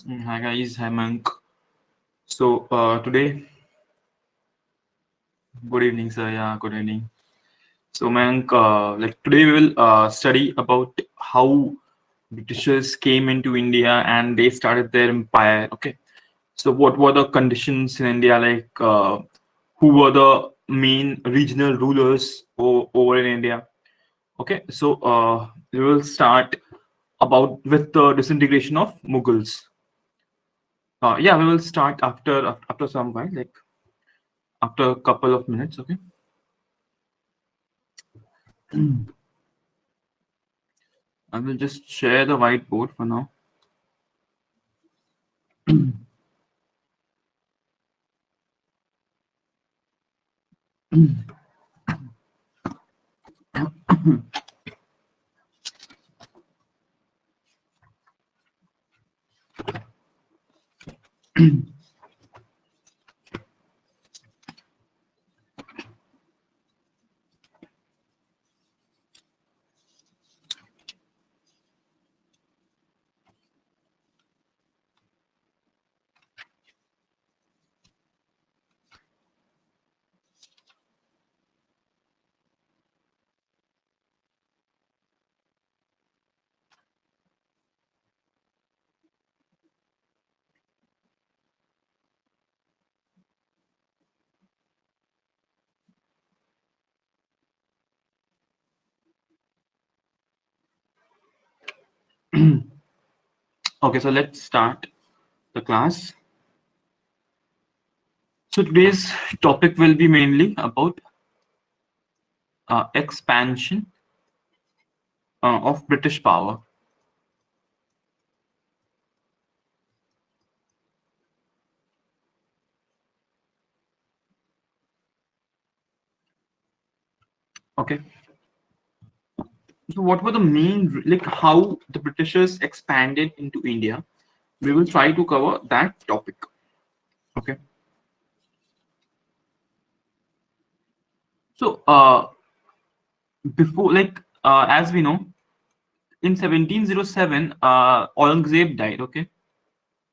Hi guys, hi Mank. So today, good evening, sir. Yeah, good evening. So Mank, like today we will study about how Britishers came into India and they started their empire. Okay. So what were the conditions in India? Like who were the main regional rulers over in India? Okay. So we will start about with the disintegration of Mughals. Yeah, we will start after some while, like after a couple of minutes. Okay. I will just share the whiteboard for now. Okay, so let's start the class. So today's topic will be mainly about expansion of British power. Okay. So what were the main, like how the Britishers expanded into India? We will try to cover that topic. Okay. So before, like as we know, in 1707, Aurangzeb died. Okay.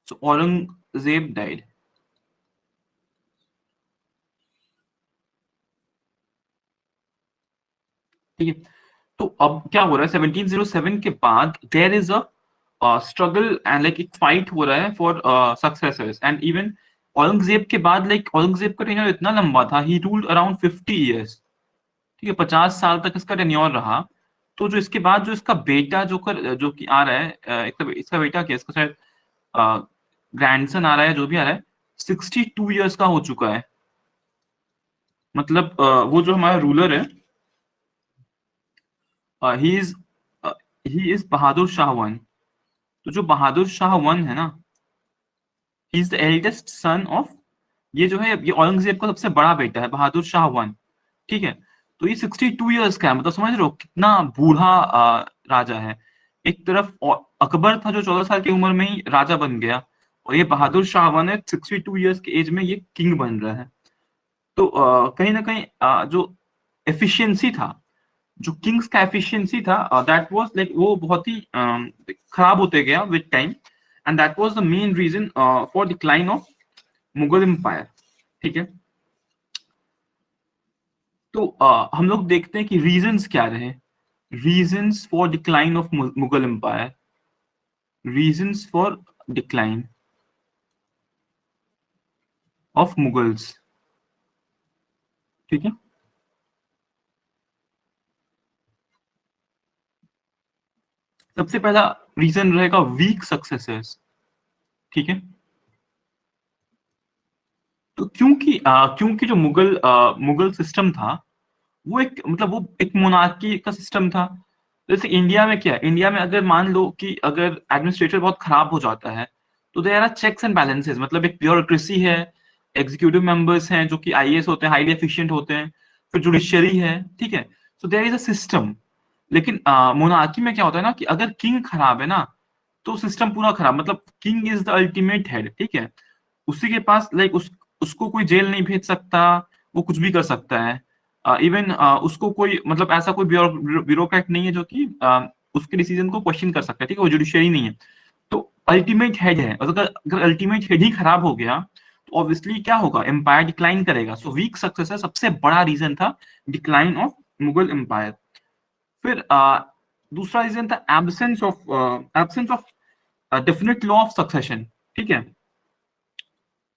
So Aurangzeb died. ठीक है. तो अब क्या हो रहा है 1707 के बाद there is a struggle and like एक फाइट हो रहा है for successors and even Aurangzeb के बाद लाइक औरंगजेब का टेन्योर इतना लंबा था ही रूल्ड अराउंड 50 years. ठीक है 50 साल तक इसका टेन्योर रहा. तो जो इसके बाद जो इसका बेटा जो कि आ रहा है इसका बेटा क्या इसका शायद ग्रैंडसन आ रहा है जो भी आ रहा है 62 years का हो चुका है. मतलब वो जो हमारा रूलर है he is Bahadur Shah one. तो जो बहादुर शाह वन है ना he is the eldest son of ये जो है ये औरंगजेब का सबसे बड़ा बेटा है बहादुर शाह वन. ठीक है. तो ये 62 years का है मतलब समझ रहे हो कितना बूढ़ा राजा है. एक तरफ अकबर था जो 14 साल की उम्र में ही राजा बन गया और ये बहादुर शाह वन है 62 years के एज में ये किंग बन रहा है. तो कहीं ना कहीं जो एफिशिएंसी था जो किंग्स का एफिशिएंसी था दैट वाज लाइक वो बहुत ही खराब होते गया with time and that was the main reason for decline of Mughal empire. ठीक है. तो हम लोग देखते हैं कि रीजंस क्या रहे. Reasons for decline of Mughal empire. Reasons for decline of Mughals. ठीक है. सबसे पहला रीजन रहेगा वीक सक्सेसर्स. ठीक है. तो क्योंकि जो मुगल सिस्टम था वो एक मतलब वो एक मोनार्की का सिस्टम था. जैसे इंडिया में क्या है इंडिया में अगर मान लो कि अगर एडमिनिस्ट्रेटर बहुत खराब हो जाता है तो there are checks and balances मतलब एक ब्यूरोक्रेसी है. एग्जीक्यूटिव मेंबर्स हैं जो कि आईएएस होते हैं हाईली एफिशिएंट होते हैं. फिर जुडिशरी है. ठीक है. So there is a system. लेकिन मोनार्की में क्या होता है ना कि अगर किंग खराब है ना तो सिस्टम पूरा खराब मतलब king is the ultimate head. ठीक है. उसी के पास लाइक उसको कोई जेल नहीं भेज सकता. वो कुछ भी कर सकता है. इवन उसको कोई मतलब ऐसा कोई ब्यूरोक्रेट नहीं है जो कि उसके डिसीजन को क्वेश्चन कर सकता है. ठीक है. वो जुडिशरी नहीं है. तो अल्टीमेट हेड है, और अगर अल्टीमेट हेड ही खराब हो गया तो ऑब्वियसली क्या होगा, एम्पायर डिक्लाइन करेगा। सो वीक सक्सेसर सबसे बड़ा रीजन था डिक्लाइन ऑफ मुगल एम्पायर। फिर दूसरा रीजन था absence of definite law of succession. ठीक है,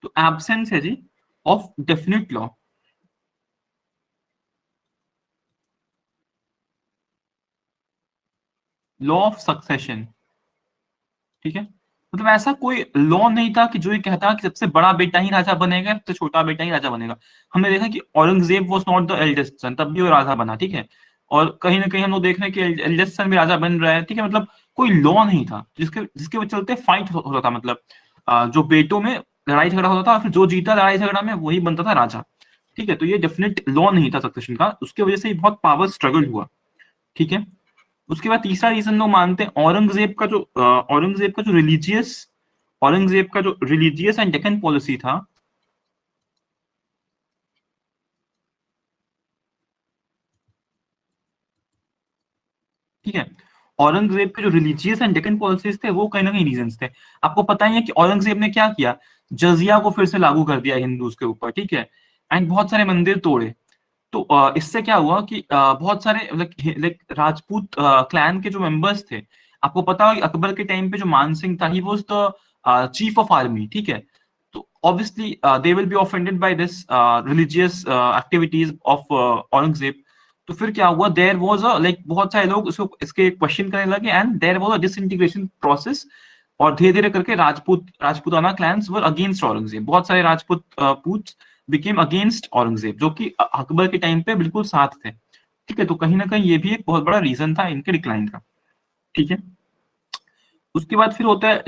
तो एब्सेंस है जी of definite law of succession. ठीक है, मतलब ऐसा कोई लॉ नहीं था कि जो ये कहता कि सबसे बड़ा बेटा ही राजा बनेगा, सबसे छोटा बेटा ही राजा बनेगा। हमने देखा कि Aurangzeb was not the eldest son, तब भी वो राजा बना। ठीक है, और कहीं ना कहीं हम लोग देख रहे हैं कि एल्डेस्ट सन भी राजा बन रहा है। ठीक है, मतलब कोई लॉ नहीं था जिसके जिसके चलते फाइट होता था, मतलब जो बेटों में लड़ाई झगड़ा होता था, और फिर जो जीता लड़ाई झगड़ा में वही बनता था राजा। ठीक है, तो ये डेफिनेट लॉ नहीं था सक्सेशन का, उसकी वजह से ही बहुत पावर स्ट्रगल हुआ। ठीक है, उसके बाद तीसरा रीजन लोग मानते हैं औरंगजेब का जो रिलीजियस एंड डेक्कन पॉलिसी था। ठीक है, औरंगजेब के जो रिलीजियस एंड डेक्कन पॉलिसीज थे वो कहीं ना कहीं रीजन थे। आपको पता ही है कि औरंगजेब ने क्या किया, जजिया को फिर से लागू कर दिया हिंदूज के ऊपर। ठीक है, एंड बहुत सारे मंदिर तोड़े। तो इससे क्या हुआ कि बहुत सारे लाइक राजपूत क्लैन के जो मेंबर्स थे, आपको पता हो कि अकबर के टाइम पे जो मान सिंह था, he was the chief of army. ठीक है, तो obviously they will be offended by this religious activities of Aurangzeb. तो फिर क्या हुआ, देयर वाज अ लाइक बहुत सारे लोग इसको इसके क्वेश्चन करने लगे, and there was a disintegration process. और धीरे धीरे करके Rajputana clans were against Aurangzeb, बहुत सारे राजपूत पूत बिकेम अगेंस्ट औरंगजेब, जो कि अकबर के टाइम पे बिल्कुल साथ थे। ठीक है, तो कहीं ना कहीं ये भी एक बहुत बड़ा रीजन था इनके डिक्लाइन का। ठीक है, उसके बाद फिर होता है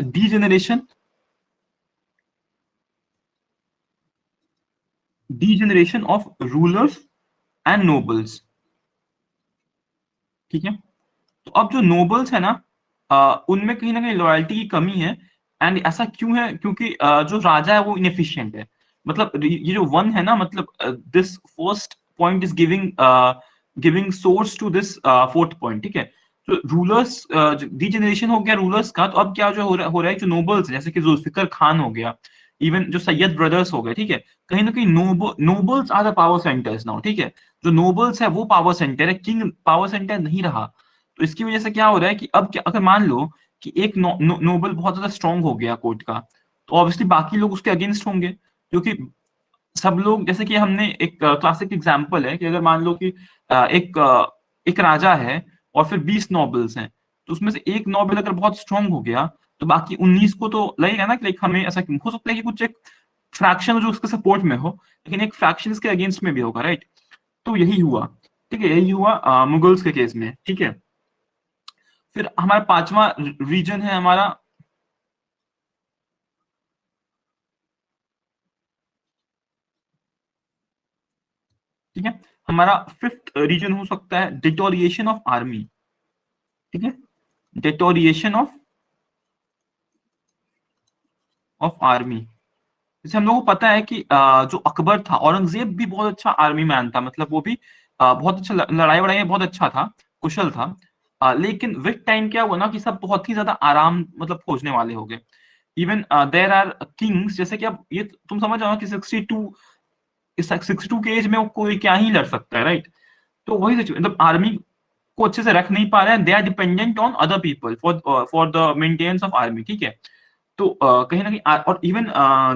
degeneration of rulers and nobles. ठीक है, तो अब जो नोबल्स है ना, उनमें कहीं ना कहीं लॉयल्टी की कमी है। एंड ऐसा क्यों है, क्योंकि जो राजा है वो इनएफिशिएंट है। मतलब ये जो वन है ना, मतलब this first point is giving giving source to this fourth point. ठीक है, तो रूलर्स डीजेनरेशन हो गया रूलर्स का, तो अब क्या जो हो रहा है, जो नोबल्स जैसे कि जुल्फिकर खान हो गया, इवन जो सैयद ब्रदर्स हो गए। ठीक है, कहीं ना कहीं nobles are the power centres now. ठीक है, जो नोबल्स है वो पावर सेंटर है, किंग पावर सेंटर नहीं रहा। तो इसकी वजह से क्या हो रहा है कि अब क्या, अगर मान लो कि एक नोबल बहुत ज्यादा स्ट्रांग हो गया कोर्ट का, तो ऑब्वियसली बाकी लोग उसके अगेंस्ट होंगे, क्योंकि सब लोग, जैसे कि हमने एक क्लासिक एग्जांपल है कि अगर मान लो कि एक राजा है और फिर 20 नॉबल्स हैं, तो उसमें से एक नॉबल अगर बहुत स्ट्रांग हो गया, तो बाकी 19 को तो लगेगा ना कि लाइक हमें ऐसा हो सकता है कि कुछ एक फ्रैक्शन जो उसके सपोर्ट में हो, लेकिन एक फ्रैक्शन के अगेंस्ट में भी होगा, राइट। तो यही हुआ। ठीक है, यही हुआ मुगल्स के केस में। ठीक है, फिर हमारा पांचवा रीजन है हमारा, ठीक है, हमारा फिफ्थ रीजन हो सकता है डिटोरिएशन ऑफ आर्मी। ठीक है, डिटोरिएशन ऑफ आर्मी। जैसे हम लोगों को पता है कि जो अकबर था, औरंगजेब भी बहुत अच्छा आर्मी मैन था, मतलब वो भी बहुत अच्छा लड़ाई वड़ाई में बहुत अच्छा था, कुशल था। लेकिन विद टाइम क्या हुआ ना कि सब बहुत ही ज्यादा आराम मतलब खोजने वाले हो गए। इवन देर आर किंग्स, जैसे कि अब ये तुम समझ जाओ कि 62 के एज में वो कोई क्या ही लड़ सकता है, राइट। तो वही मतलब आर्मी को अच्छे से रख नहीं पा रहे हैं, they are dependent on other people for the maintenance of army. ठीक है, तो कहीं ना कहीं और इवन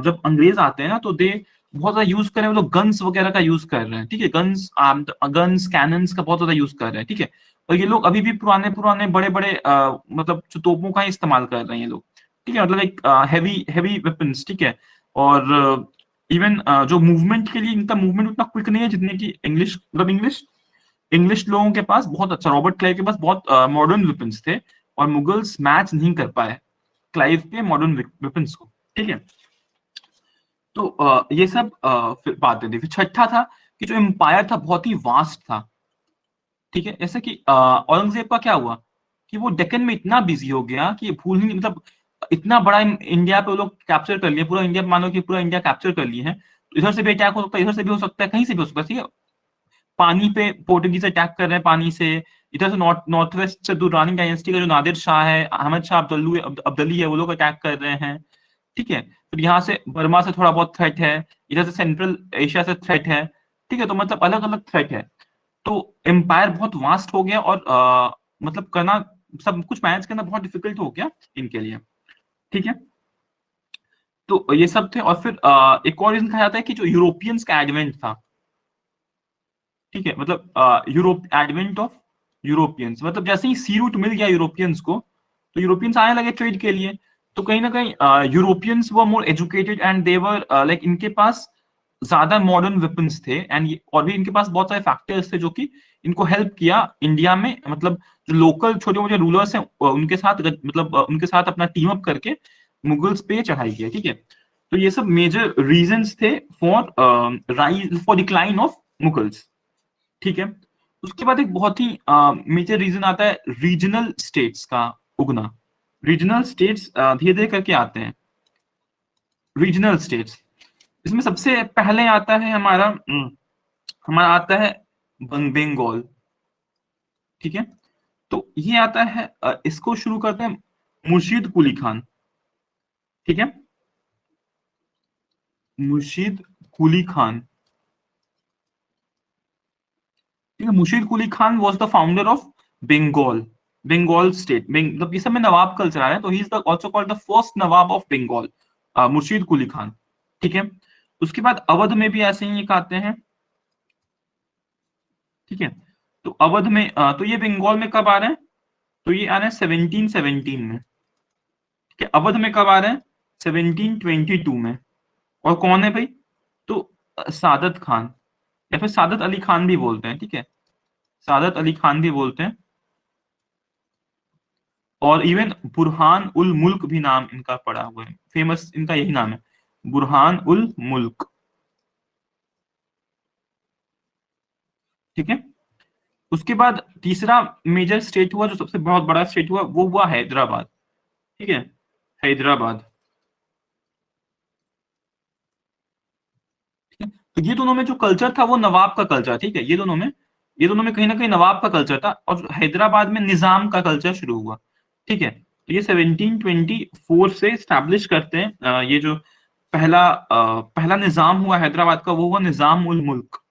जब अंग्रेज आते हैं ना, तो दे बहुत ज्यादा यूज कर रहे हैं, वो लोग गन्स वगैरह का यूज कर रहे हैं। ठीक है, गन्स कैनन्स का बहुत ज्यादा यूज कर रहे हैं। ठीक है, और ये लोग अभी भी पुराने पुराने बड़े बड़े मतलब जो तोपों का ही इस्तेमाल कर रहे हैं ये लोग। ठीक है, मतलब एक हैवी हैवी वेपन्स। ठीक है, और इवन जो मूवमेंट के लिए इनका मूवमेंट उतना क्विक नहीं है जितने की इंग्लिश, मतलब इंग्लिश इंग्लिश लोगों के पास बहुत अच्छा, रॉबर्ट क्लाइव के पास बहुत मॉडर्न वेपन्स थे, और मुगल्स मैच नहीं कर पाए क्लाइव के मॉडर्न वेपन्स को। ठीक है, तो ये सब फिर बातें थी। फिर छठा था कि जो एम्पायर था बहुत ही वास्ट था। ठीक है, जैसे कि औरंगजेब का क्या हुआ कि वो डेक्कन में इतना बिजी हो गया कि भूल ही नहीं, मतलब इतना बड़ा इंडिया पे वो लोग कैप्चर कर लिए, पूरा इंडिया, मानो कि पूरा इंडिया कैप्चर कर लिए हैं, तो इधर से भी अटैक हो सकता है, इधर से भी हो सकता है, कहीं से भी हो सकता है। ठीक है, पानी पे पोर्टुगीज अटैक कर रहे हैं पानी से, इधर से नॉर्थ वेस्ट से दुर्रानी डायनेस्टी का जो नादिर शाह है, अहमद शाह अब्दली है, वो लोग अटैक कर रहे हैं। ठीक है, फिर यहाँ से बर्मा से थोड़ा बहुत थ्रेट है, इधर से सेंट्रल एशिया से थ्रेट है। ठीक है, तो मतलब अलग अलग थ्रेट है। तो एम्पायर बहुत वास्ट हो गया और मतलब करना, सब कुछ मैनेज करना बहुत डिफिकल्ट हो गया इनके लिए। ठीक है, तो ये सब थे। और फिर एक और रीजन कहा जाता है कि जो यूरोपियंस का एडवेंट था, ठीक है, मतलब यूरोप एडवेंट ऑफ यूरोपियंस, मतलब जैसे ही सी रूट मिल गया यूरोपियंस को, तो यूरोपियंस आने लगे ट्रेड के लिए। तो कहीं ना कहीं Europeans were more educated and they were like, इनके पास ज्यादा मॉडर्न वेपन्स थे, एंड और भी इनके पास बहुत सारे फैक्टर्स थे जो कि इनको हेल्प किया इंडिया में, मतलब जो लोकल छोटे मोटे रूलर्स हैं उनके साथ, मतलब उनके साथ अपना टीम अप करके मुगल्स पे चढ़ाई किया। ठीक है, तो ये सब मेजर रीजंस थे for rise, for decline of Mughals. ठीक है, उसके बाद एक बहुत ही मेजर रीजन आता है रीजनल स्टेट्स का उगना। रीजनल स्टेट्स धीरे धीरे करके आते हैं। रीजनल स्टेट्स, इसमें सबसे पहले आता है हमारा आता है बंगाल। ठीक है, तो ये आता है इसको शुरू करते हैं मुर्शीद कुली खान। ठीक है, मुर्शीद कुली खान। ठीक है, Murshid Quli Khan was the founder of Bengal, Bengal state. मतलब ये सब में नवाब कल्चर आ रहा है, तो he is also called the first Nawab of Bengal, Murshid Quli Khan. ठीक है, उसके बाद अवध में भी ऐसे ही एक आते हैं। ठीक है, तो अवध में तो ये बंगाल में कब आ रहे हैं, तो ये आ रहे हैं 1717 में। ठीक है, अवध में कब आ रहे हैं, 1722 में। और कौन है भाई, तो सादत खान, या फिर सादत अली खान भी बोलते हैं। ठीक है, सादत अली खान भी बोलते हैं, और इवन बुरहान उल मुल्क भी नाम इनका पड़ा हुआ है, फेमस इनका यही नाम है, बुरहान उल मुल्क। ठीक है, उसके बाद तीसरा मेजर स्टेट हुआ, जो सबसे बहुत बड़ा स्टेट हुआ, वो हुआ हैदराबाद। ठीक है, हैदराबाद। ठीक है, तो ये दोनों में जो कल्चर था वो नवाब का कल्चर। ठीक है, ये दोनों में कहीं ना कहीं नवाब का कल्चर था, और हैदराबाद में निजाम का कल्चर शुरू हुआ। ठीक है, तो ये 1724 से स्टैब्लिश करते हैं ये जो पहला निजाम हुआ हैदराबाद का, वो हुआ निजाम उल मुल्क।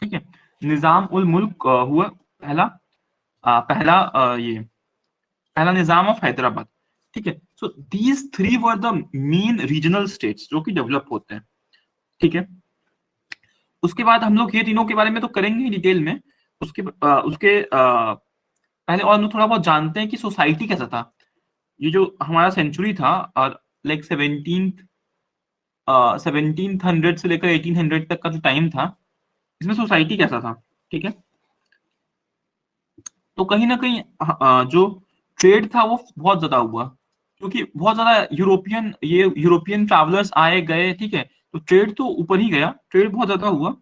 ठीक है, निजाम उल मुल्क हुआ पहला ये पहला निजाम ऑफ हैदराबाद। ठीक है, so these three were the main regional states जो कि डेवलप होते हैं। ठीक है, उसके बाद हम लोग ये तीनों के बारे में तो करेंगे डिटेल में। उसके पहले और हम लोग थोड़ा बहुत जानते हैं कि सोसाइटी कैसा था। ये जो हमारा सेंचुरी था, और लाइक 1700 से लेकर 1800 तक का जो टाइम था, इसमें सोसाइटी कैसा था। ठीक है, तो कहीं ना कहीं जो ट्रेड था वो बहुत ज्यादा हुआ, क्योंकि बहुत ज्यादा यूरोपियन ट्रैवलर्स आए गए। ठीक है, तो ट्रेड तो ऊपर ही गया, ट्रेड बहुत ज्यादा हुआ।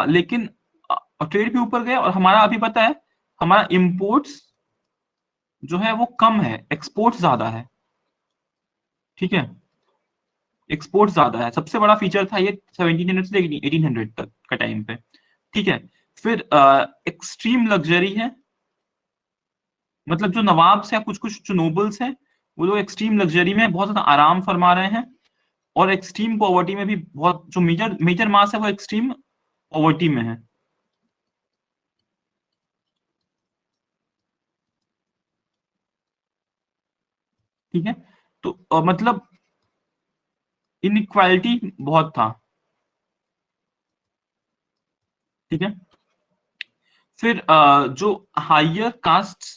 लेकिन ट्रेड भी ऊपर गया, और हमारा अभी पता है हमारा इम्पोर्ट्स जो है वो कम है, एक्सपोर्ट ज्यादा है। ठीक है, एक्सपोर्ट ज्यादा है, सबसे बड़ा फीचर था ये 1700 से 1800 तक का टाइम पे। ठीक है, फिर एक्सट्रीम लग्जरी है, मतलब जो नवाब्स या कुछ कुछ जो नोबल्स हैं, वो लोग एक्सट्रीम लग्जरी में बहुत ज्यादा आराम फरमा रहे हैं। और एक्सट्रीम पॉवर्टी में भी, बहुत जो मेजर मेजर मास है वो एक्सट्रीम पॉवर्टी में है। ठीक है, तो मतलब इनइक्वालिटी बहुत था। ठीक है, फिर जो हायर कास्ट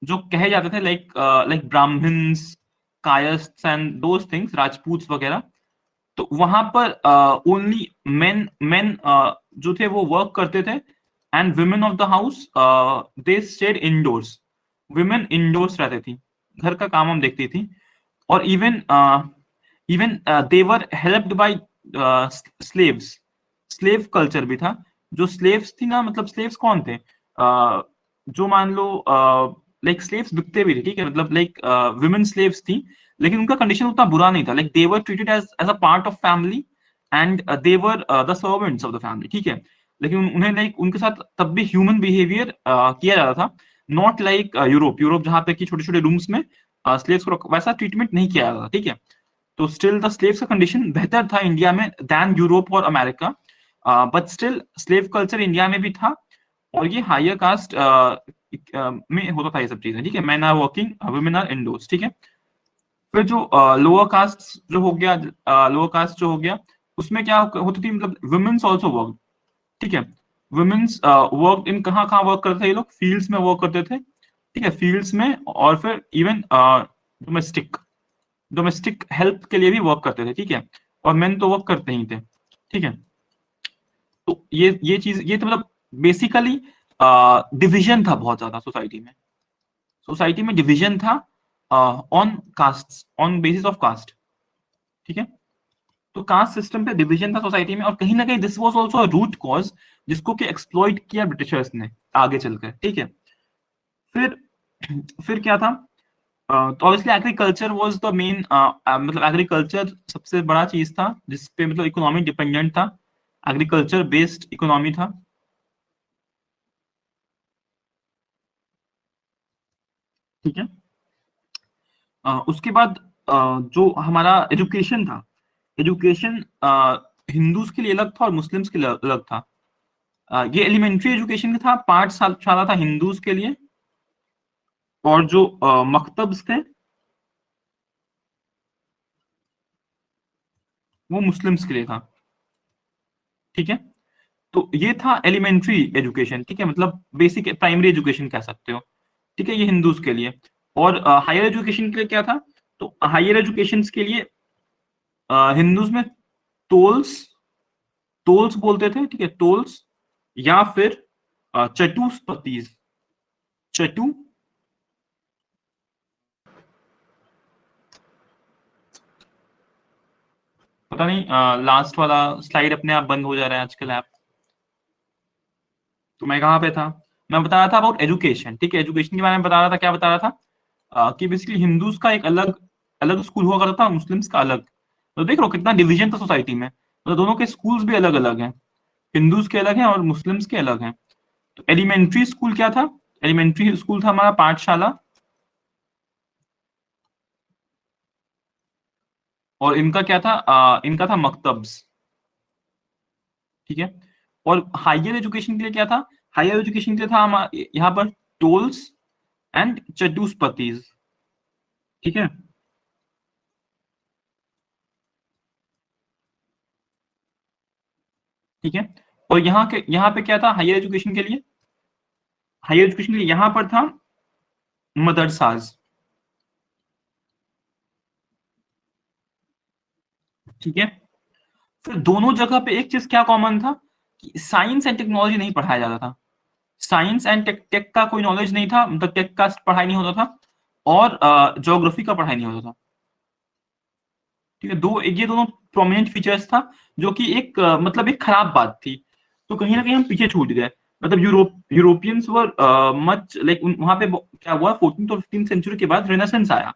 जो कहे जाते थे, like like Brahmins, Kayastha and those things, Rajput वगैरह, तो वहां पर ओनली मेन मेन जो थे वो वर्क करते थे, and women of the house they stayed indoors. Women indoors रहती थी, घर का काम हम देखती थी। और even even they were helped by slaves, slave culture भी था। जो स्लेव्स थी ना, मतलब स्लेव्स कौन थे, जो मान लो लाइक स्लेव्स बिकते भी थे। ठीक है, मतलब लाइक वुमेन स्लेव्स थी, लेकिन उनका कंडीशन उतना बुरा नहीं था, like they were treated as as a part of family, and they were the servants of the family, ठीक है। लेकिन उन्हें लाइक उनके साथ तब भी ह्यूमन बिहेवियर किया जाता था, नॉट लाइक यूरोप। यूरोप जहां पे कि छोटे छोटे रूम्स में स्लेव्स को वैसा ट्रीटमेंट नहीं किया जाता, ठीक है। तो स्टिल द स्लेव्स का कंडीशन बेहतर था इंडिया में दैन यूरोप और America, but still slave culture India में भी था, और ये हायर कास्ट में होता था ये सब चीजें, ठीक है। Men are working, women are indoors, ठीक है। फिर जो लोअर कास्ट जो हो गया, लोअर कास्ट जो हो गया, उसमें क्या होती थी, मतलब वुमेन्स ऑल्सो वर्क, ठीक है। वुमेन्स वर्क इन कहाँ कहाँ वर्क करते थे ये लोग, फील्ड्स में वर्क करते थे, ठीक है, फील्ड्स में, और फिर इवन डोमेस्टिक डोमेस्टिक हेल्प के लिए भी वर्क करते थे, ठीक है। और मेन तो वर्क करते ही थे, ठीक है। तो ये चीज, ये तो मतलब बेसिकली डिवीजन था बहुत ज्यादा सोसाइटी में। सोसाइटी में डिवीजन था on caste, on basis of caste, ठीक है। तो कास्ट सिस्टम पे डिवीजन था सोसाइटी में, और कहीं ना कहीं this was also a root cause जिसको कि एक्सप्लॉइट किया ब्रिटिशर्स ने आगे चलकर, ठीक है। फिर फिर क्या था, तो obviously agriculture was the main, मतलब एग्रीकल्चर सबसे बड़ा चीज था जिसपे मतलब इकोनॉमी डिपेंडेंट था, एग्रीकल्चर बेस्ड इकोनॉमी था, ठीक है। उसके बाद जो हमारा एजुकेशन था, एजुकेशन हिंदूज के लिए अलग था और मुस्लिम्स के लिए अलग था। ये एलिमेंट्री एजुकेशन था, 5 साल साल था हिंदूज के लिए, और जो मकतब्स थे वो मुस्लिम्स के लिए था, ठीक है। तो ये था एलिमेंट्री एजुकेशन, ठीक है, मतलब बेसिक प्राइमरी एजुकेशन कह सकते हो, ठीक है, ये हिंदूज के लिए। और हायर एजुकेशन के लिए क्या था, तो हायर एजुकेशन के लिए हिंदूज में टोल्स, टोल्स बोलते थे, ठीक है, टोल्स, या फिर चटुस्पतीज, चटु, पता नहीं, लास्ट वाला स्लाइड अपने आप बंद हो जा रहा है आजकल ऐप। तो मैं कहाँ पे था, मैं बता रहा था अबाउट एजुकेशन, ठीक है। एजुकेशन के बारे में बता रहा था, क्या बता रहा था, कि बेसिकली हिंदूज का एक अलग अलग स्कूल हुआ करता था, मुस्लिम्स का अलग। तो देख लो कितना डिवीजन था सोसाइटी में, तो दोनों के स्कूल्स भी अलग अलग हैं, हिंदूज के अलग हैं और मुस्लिम्स के अलग हैं। तो एलिमेंट्री स्कूल क्या था, एलिमेंट्री स्कूल था हमारा पाठशाला, और इनका क्या था, इनका था मकतब्स, ठीक है। और हायर एजुकेशन के लिए क्या था, हायर एजुकेशन के लिए था यहाँ पर टोल्स एंड चतुष्पतीज, ठीक है, ठीक है। और यहाँ पे क्या था हायर एजुकेशन के लिए, हायर एजुकेशन के लिए यहाँ पर था मदरसाज, ठीक है। फिर दोनों जगह पे एक चीज क्या कॉमन था, कि साइंस एंड टेक्नोलॉजी नहीं पढ़ाया जाता था, साइंस एंड टेक का कोई नॉलेज नहीं था, मतलब टेक का पढ़ाई नहीं होता था, और ज्योग्राफी का पढ़ाई नहीं होता था, ठीक है। ये दोनों प्रोमिनेंट फीचर्स था, जो कि एक मतलब एक खराब बात थी। तो कहीं ना कहीं हम पीछे छूट गए, मतलब यूरोपियंस वर मच लाइक, वहां पे क्या हुआ, 14th और 15th सेंचुरी के बाद रेनेसेंस आया।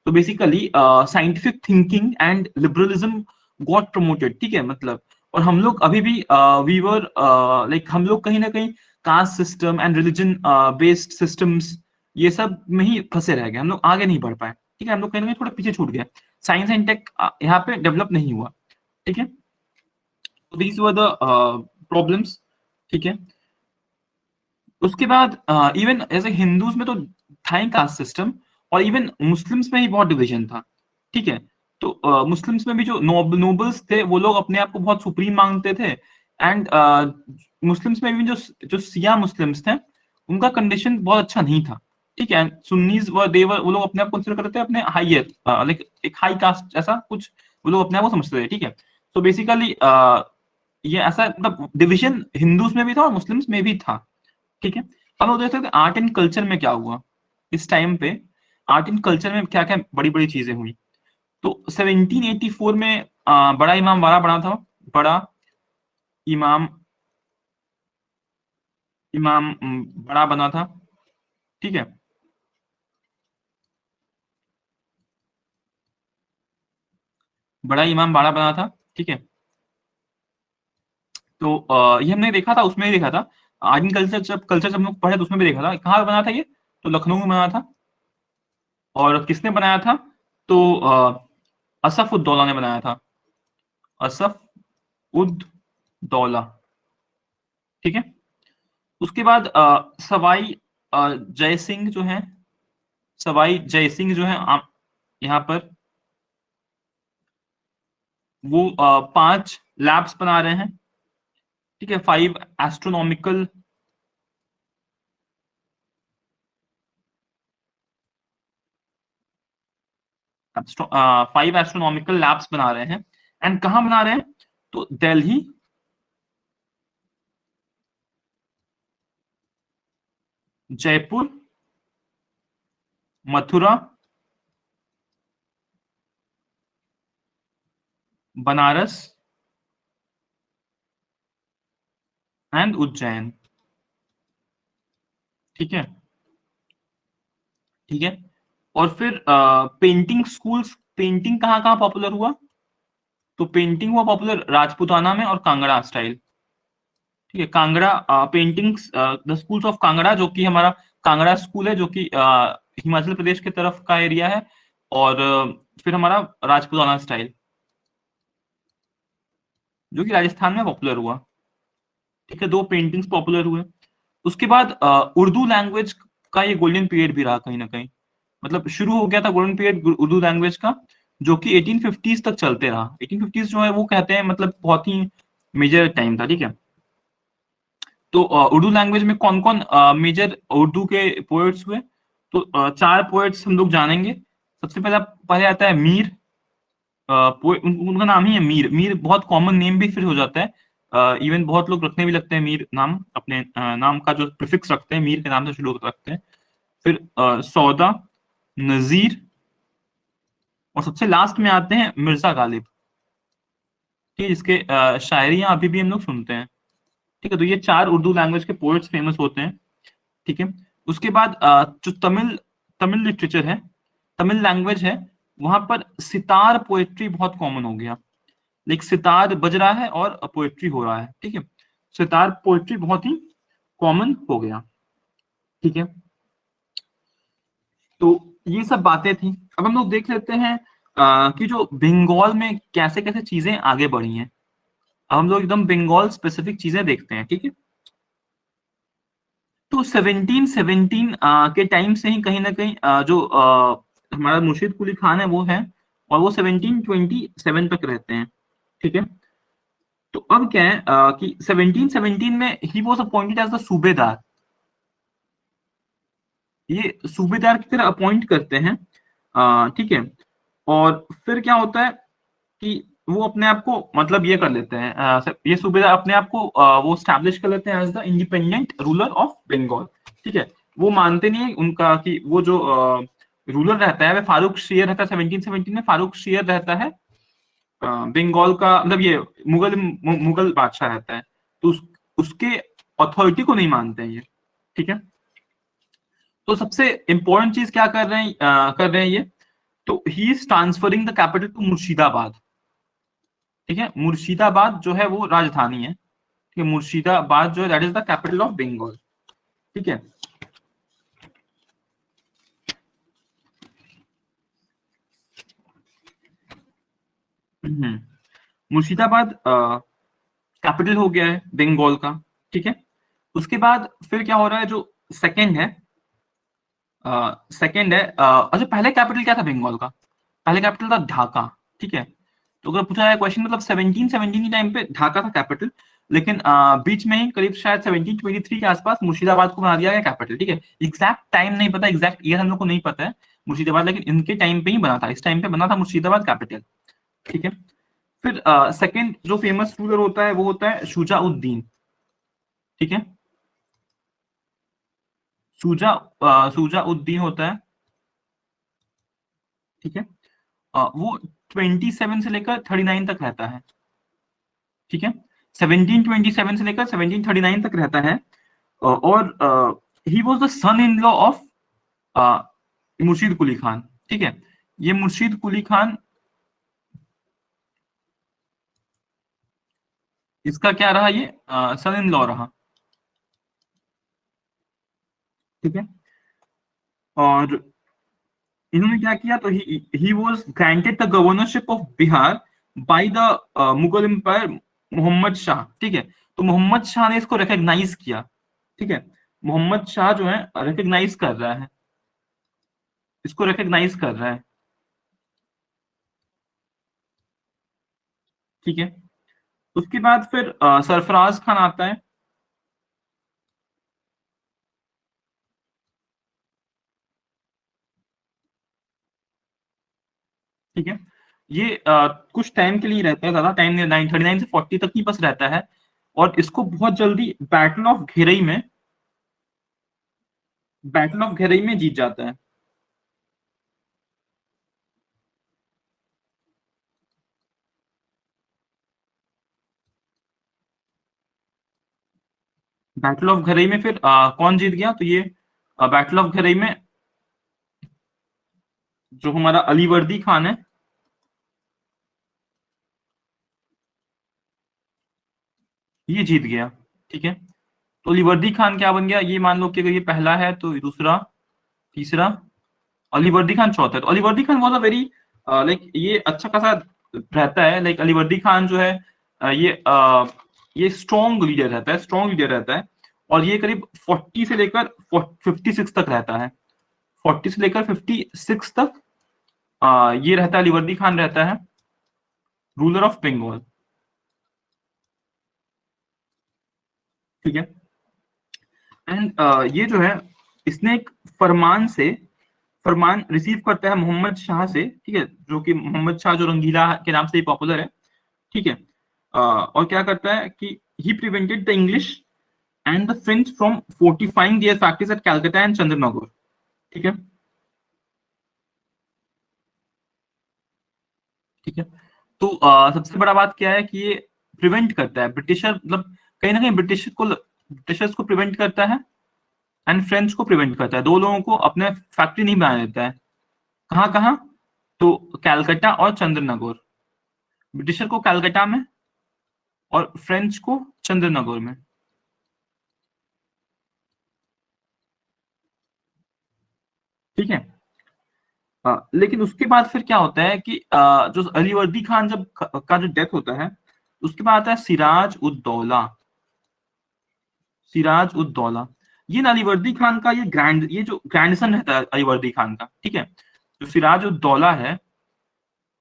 तो basically scientific thinking and liberalism got promoted, ठीक है, मतलब। और हम लोग अभी भी वीवर लाइक हम लोग कहीं ना कहीं caste system and religion based systems, ये सब में ही फंसे रह गए, हम लोग आगे नहीं बढ़ पाए, ठीक है, हम लोग कहीं ना कहीं थोड़ा पीछे छूट गए, साइंस एंड टेक यहाँ पे डेवलप नहीं हुआ, ठीक है। तो दीज वर द प्रॉब्लम्स, ठीक है। उसके बाद इवन ऐसे हिंदूज में तो था ही कास्ट सिस्टम, और इवन मुस्लिम्स में ही बहुत डिवीजन था, ठीक है। तो मुस्लिम्स में भी जो नोबल्स थे वो लोग अपने आप को बहुत सुप्रीम मांगते थे, एंड मुस्लिम्स में भी जो जो सिया मुस्लिम्स थे उनका कंडीशन बहुत अच्छा नहीं था, ठीक है। सुन्नीज व देवर वो लोग अपने आप कंसिडर करते थे अपने हाइयर, लाइक एक हाई कास्ट ऐसा कुछ वो लोग अपने आप को समझते थे, ठीक है। तो बेसिकली ये ऐसा मतलब डिवीजन हिंदूज में भी था और मुस्लिम्स में भी था, ठीक है। अब हम देख सकते हैं आर्ट एंड कल्चर में क्या हुआ इस टाइम पे, आर्ट एंड कल्चर में क्या क्या बड़ी बड़ी चीजें हुई। तो 1784 में बड़ा इमाम बाड़ा बना था, बड़ा इमाम, बड़ा बना था, ठीक है। बड़ा इमाम बाड़ा बना था, ठीक है। तो ये हमने देखा था, उसमें ही देखा था, आर्यन कल्चर जब हम लोग पढ़े तो उसमें भी देखा था। कहाँ बना था ये? तो लखनऊ में बना था। और किसने बनाया था? तो असफ उद दौला ने बनाया था। असफ उद दौला। ठीक है। उसके बाद सवाई जय सिंह जो है, सवाई जय सिंह जो है यहाँ पर वो 5 लैब्स बना रहे हैं। ठीक है, 5 एस्ट्रोनॉमिकल, 5 एस्ट्रोनॉमिकल लैब्स बना रहे हैं। एंड कहाँ बना रहे हैं? तो दिल्ली, जयपुर, मथुरा, बनारस एंड उज्जैन। ठीक है। ठीक है। और फिर पेंटिंग स्कूल्स, पेंटिंग कहाँ कहाँ पॉपुलर हुआ? तो पेंटिंग हुआ पॉपुलर राजपूताना में और कांगड़ा स्टाइल। ठीक है, Kangra paintings, the schools of Kangra, जो कि हमारा कांगड़ा स्कूल है, जो कि हिमाचल प्रदेश की तरफ का एरिया है। और फिर हमारा राजपूताना स्टाइल, जो कि राजस्थान में पॉपुलर हुआ। ठीक है, 2 पेंटिंग्स पॉपुलर हुए। उसके बाद उर्दू लैंग्वेज का ये गोल्डन पीरियड भी रहा कहीं ना कहीं। मतलब शुरू हो गया था गोल्डन पीरियड उर्दू लैंग्वेज का, जो कि 1850s तक चलते रहा। 1850s जो है वो कहते हैं मतलब बहुत ही मेजर टाइम था। ठीक है। तो उर्दू लैंग्वेज में कौन कौन मेजर उर्दू के पोएट्स हुए? तो 4 पोएट्स हम लोग जानेंगे। सबसे पहले पहले आता है मीर। उनका नाम ही है मीर। मीर बहुत कॉमन नेम भी फिर हो जाता है। इवन बहुत लोग रखने भी लगते हैं मीर नाम, अपने नाम का जो प्रीफिक्स रखते हैं मीर के नाम से शुरू रखते हैं। फिर सौदा, नजीर, और सबसे लास्ट में आते हैं मिर्जा गालिब। ठीक है, जिसके शायरियां अभी भी हम लोग सुनते हैं। ठीक है, तो ये 4 उर्दू लैंग्वेज के पोएट्स फेमस होते हैं। ठीक है। उसके बाद जो तमिल तमिल लिटरेचर है, तमिल लैंग्वेज है, वहां पर सितार पोएट्री बहुत कॉमन हो गया। लाइक सितार बज रहा है और पोएट्री हो रहा है। ठीक है, सितार पोएट्री बहुत ही कॉमन हो गया। ठीक है। तो ये सब बातें थी। अब हम लोग देख लेते हैं कि जो बंगाल में कैसे कैसे चीजें आगे बढ़ी हैं। अब हम लोग एकदम बंगाल स्पेसिफिक चीजें देखते हैं। ठीक है। तो 1717 के टाइम से ही कहीं ना कहीं जो हमारा मुर्शिद कुली खान है वो है, और वो 1727 तक रहते हैं। ठीक है। तो अब क्या है कि 1717 में ही वॉज अपॉइंटेड एज द सूबेदार। ये सूबेदार की तरह अपॉइंट करते हैं। ठीक है। और फिर क्या होता है कि वो अपने आप को मतलब ये कर लेते हैं, ये सूबेदार अपने आप को वो स्टैब्लिश कर लेते हैं as the independent ruler of Bengal. ठीक है। वो मानते नहीं है उनका कि वो जो रूलर रहता है वह फारूक शेर रहता है। 1717 में फारूक शेर रहता है बंगाल का, मतलब ये मुगल बादशाह रहता है। तो उसके अथॉरिटी को नहीं मानते हैं ये। ठीक है। तो सबसे इंपॉर्टेंट चीज क्या कर रहे हैं ये? तो he is transferring the capital to Murshidabad. ठीक है, मुर्शिदाबाद जो है वो राजधानी है। ठीक है, मुर्शिदाबाद जो है that is the capital of Bengal. ठीक है। मुर्शिदाबाद कैपिटल हो गया है बंगाल का। ठीक है। उसके बाद फिर क्या हो रहा है, जो सेकंड है, सेकंड है अच्छा, पहले कैपिटल क्या था बंगाल का? पहले कैपिटल था ढाका। ठीक है। तो अगर पूछा जाए क्वेश्चन, मतलब 1717 के टाइम पे ढाका था कैपिटल, लेकिन बीच में ही करीब शायद 1723 के आसपास मुर्शिदाबाद को बना दिया गया कैपिटल। ठीक है, एग्जैक्ट टाइम नहीं पता, एग्जैक्ट ईयर हम लोग को नहीं पता है मुर्शिदाबाद, लेकिन इनके टाइम पे ही बना था, इस टाइम पे बना था मुर्शिदाबाद कैपिटल। ठीक है। फिर सेकंड जो फेमस रूलर होता है वो होता है शुजाउद्दीन। ठीक है। शुजाउद्दीन होता है। ठीक है। वो 27 से लेकर 39 तक रहता है। ठीक है, 1727 से लेकर 1739 तक रहता है। और he was the son in law of Murshid Quli Khan. ठीक है, ये मुर्शीद कुली खान इसका क्या रहा, ये सन इन लॉ रहा। ठीक है, और इन्होंने क्या किया, तो he was granted the governorship of Bihar by the Mughal empire Mohammad Shah. ठीक है, तो मोहम्मद शाह ने इसको रिकॉग्नाइज किया। ठीक है, मोहम्मद शाह जो है रिकॉग्नाइज कर रहा है, इसको रिकॉग्नाइज कर रहा है। ठीक है, उसके बाद फिर सरफराज खान आता है। ठीक है, ये कुछ टाइम के लिए रहता है, ज्यादा टाइम नहीं, 939 से 40 तक ही बस रहता है, और इसको बहुत जल्दी बैटल ऑफ घेरई में जीत जाता है। बैटल ऑफ घेरई में फिर कौन जीत गया, तो ये बैटल ऑफ घेरई में जो हमारा अलीवर्दी खान है, ये जीत गया। ठीक है, तो अलीवर्दी खान क्या बन गया, ये मान लो कि अगर ये पहला है तो ये दूसरा, तीसरा, अलीवर्दी खान चौथा है। तो Alivardi Khan was a very like, ये अच्छा खासा रहता है, लाइक अलीवर्दी खान जो है ये स्ट्रॉन्ग लीडर रहता है, स्ट्रॉन्ग लीडर रहता है, और ये करीब 40 से लेकर 56 तक रहता है, 40 से लेकर 56 तक ये रहता है, अलीवर्दी खान रहता है रूलर ऑफ बंगाल। ठीक है, एंड ये जो है, इसने एक फरमान से फरमान रिसीव करता है मोहम्मद शाह से। ठीक है, जो कि मोहम्मद शाह जो रंगीला के नाम से ही पॉपुलर है। ठीक है, और क्या करता है कि he prevented the English and the French from fortifying their factories at Calcutta and Chandernagore. ठीक है, ठीक है, तो सबसे बड़ा बात क्या है कि ये प्रिवेंट करता है ब्रिटिशर, मतलब कहीं ना कहीं ब्रिटिशर्स को प्रिवेंट करता है, एंड फ्रेंच को प्रिवेंट करता है, दो लोगों को अपने फैक्ट्री नहीं बनाने देता है। कहाँ कहाँ, तो कैलकाटा और चंद्रनगर, ब्रिटिशर को कैलकाटा में और फ्रेंच को चंद्रनगर में। ठीक है, लेकिन उसके बाद फिर क्या होता है कि जो अलीवर्दी खान जब का जो डेथ होता है, उसके बाद आता है सिराज उद दौला। सिराज उद दौला, ये ना अलीवर्दी खान का ये जो ग्रैंडसन रहता है अलीवर्दी खान का। ठीक है, जो सिराज उद दौला है,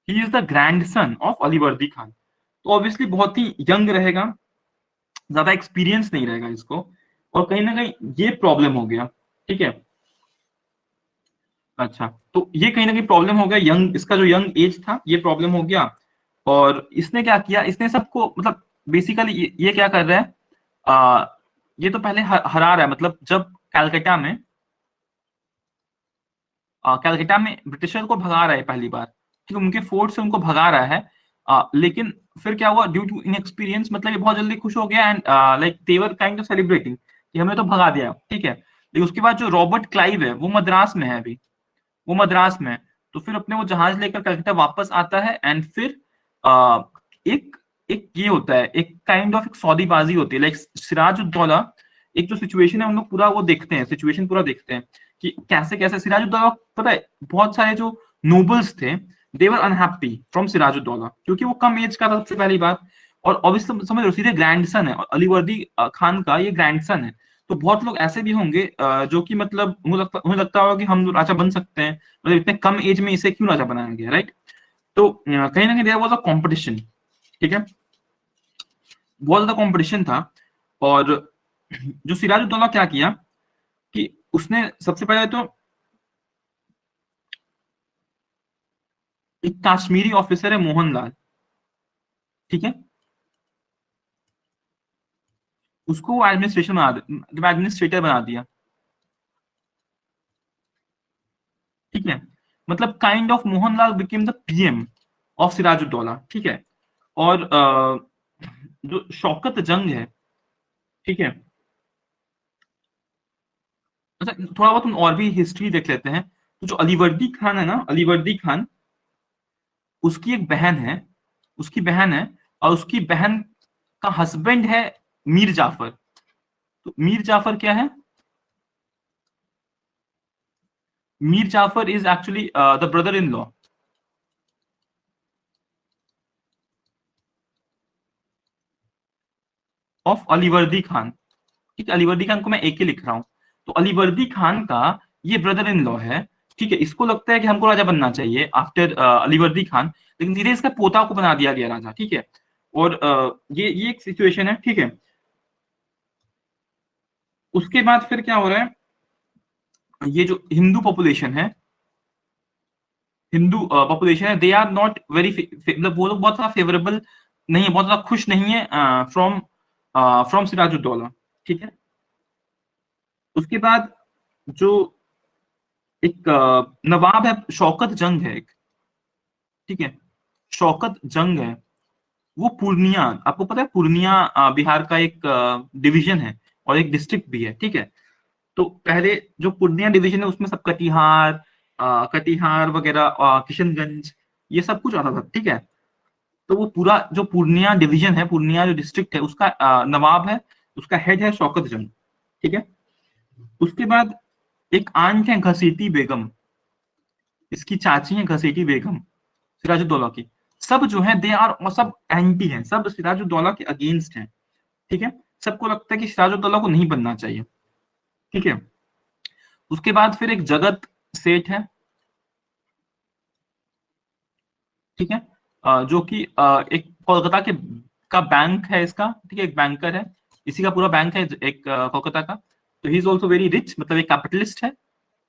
he is the grandson of Alivardi Khan, तो ऑब्वियसली बहुत ही यंग रहेगा, ज्यादा एक्सपीरियंस नहीं रहेगा इसको, और कहीं ना कहीं ये प्रॉब्लम हो गया। ठीक है, अच्छा, तो ये कहीं ना कहीं प्रॉब्लम हो गया, यंग, इसका जो यंग एज था ये प्रॉब्लम हो गया, और इसने क्या किया, इसने सबको मतलब बेसिकली ये क्या कर रहा है, आ, ये तो पहले हरा रहा है, मतलब जब कैलकाटा में ब्रिटिशर को भगा रहा है पहली बार, ठीक है, उनके फोर्ट से उनको भगा रहा है, लेकिन फिर क्या हुआ, ड्यू टू इनएक्सपीरियंस, मतलब ये बहुत जल्दी खुश हो गया, and like they were kind of celebrating कि हमने तो भगा दिया। ठीक है, लेकिन उसके बाद जो रॉबर्ट क्लाइव है वो मद्रास में है अभी, वो मद्रास में है, तो फिर अपने वो जहाज लेकर कलकत्ता वापस आता है, एंड फिर आ, एक एक ये होता है, एक काइंड ऑफ एक सौदेबाजी होती है, लाइक सिराजुद्दौला, एक जो सिचुएशन है हम लोग पूरा वो देखते हैं, सिचुएशन पूरा देखते हैं कि कैसे कैसे सिराजुद्दौला, पता है बहुत सारे जो नोबल्स थे, देवर अनहैप्पी फ्रॉम सिराजुद्दौला, क्योंकि वो कम एज का था सबसे पहली बात, और ऑब्वियसली समझ लो सीधे ग्रैंडसन है, और अलीवर्दी खान का ये ग्रैंडसन है, तो बहुत लोग ऐसे भी होंगे जो कि मतलब उन्हें लगता होगा कि हम राजा बन सकते हैं, मतलब इतने कम एज में इसे क्यों राजा बनाया गया, राइट। तो कहीं ना कहीं देयर वाज अ कंपटीशन। ठीक है, बहुत ज्यादा कंपटीशन था, और जो सिराजुद्दौला क्या किया कि उसने सबसे पहले तो एक कश्मीरी ऑफिसर है मोहनलाल। ठीक है, उसको वो एडमिनिस्ट्रेटर बना दिया। ठीक है, मतलब kind of Mohanlal became the PM of Sirajuddaulah. ठीक है, और जो शौकत जंग है, ठीक है, अच्छा थोड़ा बहुत हम और भी हिस्ट्री देख लेते हैं। तो जो अलीवर्दी खान है ना, अलीवर्दी खान, उसकी एक बहन है, उसकी बहन है, और उसकी बहन का हस्बैंड है मीर जाफर। तो मीर जाफर क्या है? Mir Jafar is actually the brother in law of Alivardi Khan. ठीक है, अलीवर्दी खान को मैं एक ही लिख रहा हूं। तो अलीवर्दी खान का ये ब्रदर इन लॉ है। ठीक है, इसको लगता है कि हमको राजा बनना चाहिए आफ्टर अलीवर्दी खान, लेकिन धीरे इसका पोता को बना दिया गया राजा। ठीक है, और ये एक सिचुएशन है। ठीक है, उसके बाद फिर क्या हो रहा है, ये जो हिंदू पॉपुलेशन है, हिंदू पॉपुलेशन है, दे आर नॉट वेरी, मतलब वो लोग बहुत ज्यादा फेवरेबल नहीं है, बहुत ज्यादा खुश नहीं है फ्रॉम फ्रॉम सिराजुद्दौला। ठीक है, उसके बाद जो एक नवाब है, शौकत जंग है एक। ठीक है, शौकत जंग है, वो पूर्णिया, आपको पता है पूर्णिया बिहार का एक डिवीजन है और एक डिस्ट्रिक्ट भी है। ठीक है, तो पहले जो पूर्णिया डिवीजन है उसमें सब कटिहार, कटिहार वगैरह, किशनगंज, ये सब कुछ आता था। ठीक है, तो वो पूरा जो पूर्णिया डिवीजन है, पूर्णिया जो डिस्ट्रिक्ट है, उसका नवाब है, उसका हेड है शौकत जंग। ठीक है, उसके बाद एक आंट है घसीटी बेगम, इसकी चाची है घसीटी बेगम सिराजुद्दौला की। सब जो है दे आर, सब एंटी हैं, सब सिराजुद्दौला के अगेंस्ट हैं। ठीक है, सबको लगता है कि सिराजुद्दौला को नहीं बनना चाहिए। ठीक है, उसके बाद फिर एक जगत सेठ है। ठीक है, जो कि एक कोलकाता के का बैंक है इसका। ठीक है, एक बैंकर है, इसी का पूरा बैंक है एक कोलकाता का। तो he is also very rich, मतलब एक कैपिटलिस्ट है।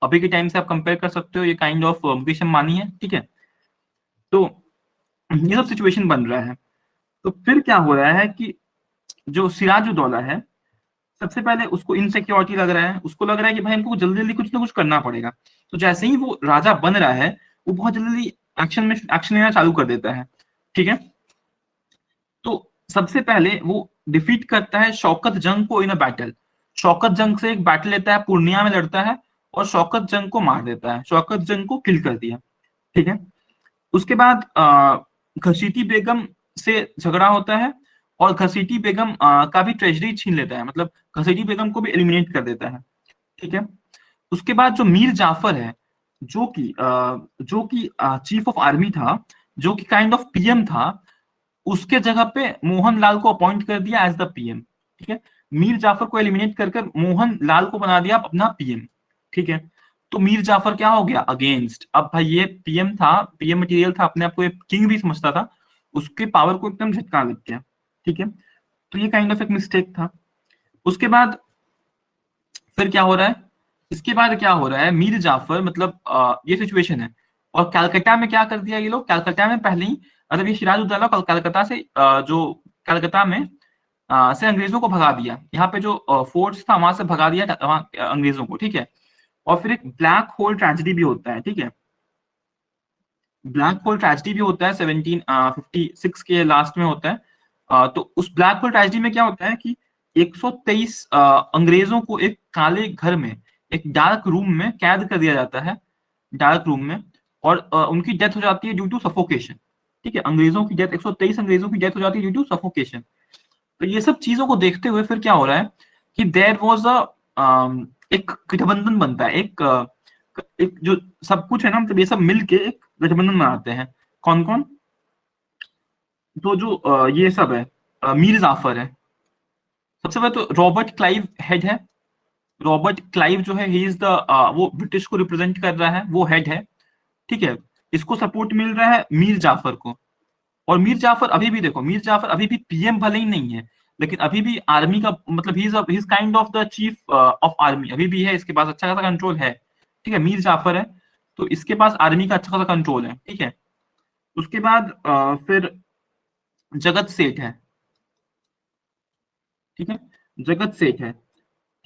अभी के टाइम से आप कंपेयर कर सकते हो, ये काइंड ऑफ मुकेश अंबानी है। ठीक है, तो ये सब सिचुएशन बन रहा है। तो फिर क्या हो रहा है कि जो सिराजुद्दौला है, सबसे पहले उसको इनसिक्योरिटी लग रहा है, उसको लग रहा है कि भाई हमको जल्दी जल्दी कुछ ना कुछ करना पड़ेगा। तो जैसे ही वो राजा बन रहा है, वो बहुत जल्दी एक्शन लेना चालू कर देता है। ठीक है, तो सबसे पहले वो डिफीट करता है शौकत जंग को इन अ बैटल। शौकत जंग से एक बैटल लेता है, पूर्णिया में लड़ता है, और शौकत जंग को मार देता है, शौकत जंग को किल कर दिया। ठीक है, उसके बाद घसीटी बेगम से झगड़ा होता है, और घसीटी बेगम का भी ट्रेजरी छीन लेता है, मतलब घसीटी बेगम को भी एलिमिनेट कर देता है। ठीक है, उसके बाद जो मीर जाफर है, जो कि चीफ ऑफ आर्मी था, जो कि काइंड ऑफ पीएम था, उसके जगह पे मोहन लाल को अपॉइंट कर दिया एज द पीएम। ठीक है, मीर जाफर को एलिमिनेट कर कर मोहन लाल को बना दिया अपना पीएम। ठीक है, तो मीर जाफर क्या हो गया, अगेंस्ट। अब भाई ये पीएम था, पीएम मटेरियल था, अपने आप को किंग भी समझता था, उसके पावर को एकदम झटका लग गया। ठीक है, तो ये काइंड ऑफ एक मिस्टेक था। उसके बाद फिर क्या हो रहा है, इसके बाद क्या हो रहा है, मीर जाफर, मतलब ये सिचुएशन है। और कलकत्ता में क्या कर दिया ये लोग, कलकत्ता में पहले ही, मतलब ये सिराजुद्दौला कलकत्ता से जो कलकत्ता में से अंग्रेजों को भगा दिया, यहाँ पे जो फोर्स था वहां से भगा दिया वहाँ अंग्रेजों को। ठीक है, और फिर एक ब्लैक होल ट्रेजेडी भी होता है। ठीक है, ब्लैक होल ट्रेजेडी भी होता है 1756 के लास्ट में होता है। तो उस ब्लैक होल ट्रेजेडी में क्या होता है कि 123 अंग्रेजों को एक काले घर में, एक डार्क रूम में कैद कर दिया जाता है, डार्क रूम में, और उनकी डेथ हो जाती है ड्यू टू सफोकेशन। ठीक है, अंग्रेजों की डेथ, 123 अंग्रेजों की डेथ हो जाती है ड्यू टू सफोकेशन। तो ये सब चीजों को देखते हुए फिर क्या हो रहा है कि देयर वाज अ एक गठबंधन बनता है, एक जो सब कुछ है ना, मतलब ये सब मिलके एक गठबंधन बनाते हैं। कौन कौन? तो जो ये सब है, मीर जाफर है, सबसे पहले तो रॉबर्ट क्लाइव हेड है। रॉबर्ट क्लाइव जो है, ही इज द, वो ब्रिटिश को रिप्रेजेंट कर रहा है, वो हेड है। ठीक है, इसको सपोर्ट मिल रहा है मीर जाफर को। और मीर जाफर अभी भी, देखो मीर जाफर अभी भी पीएम भले ही नहीं है, लेकिन अभी भी आर्मी का, मतलब he is kind of the chief of army अभी भी है, इसके पास अच्छा खासा कंट्रोल है। ठीक है, मीर जाफर है, तो इसके पास आर्मी का अच्छा खासा कंट्रोल है। ठीक है, उसके बाद फिर जगत सेठ है। ठीक है, जगत सेठ है।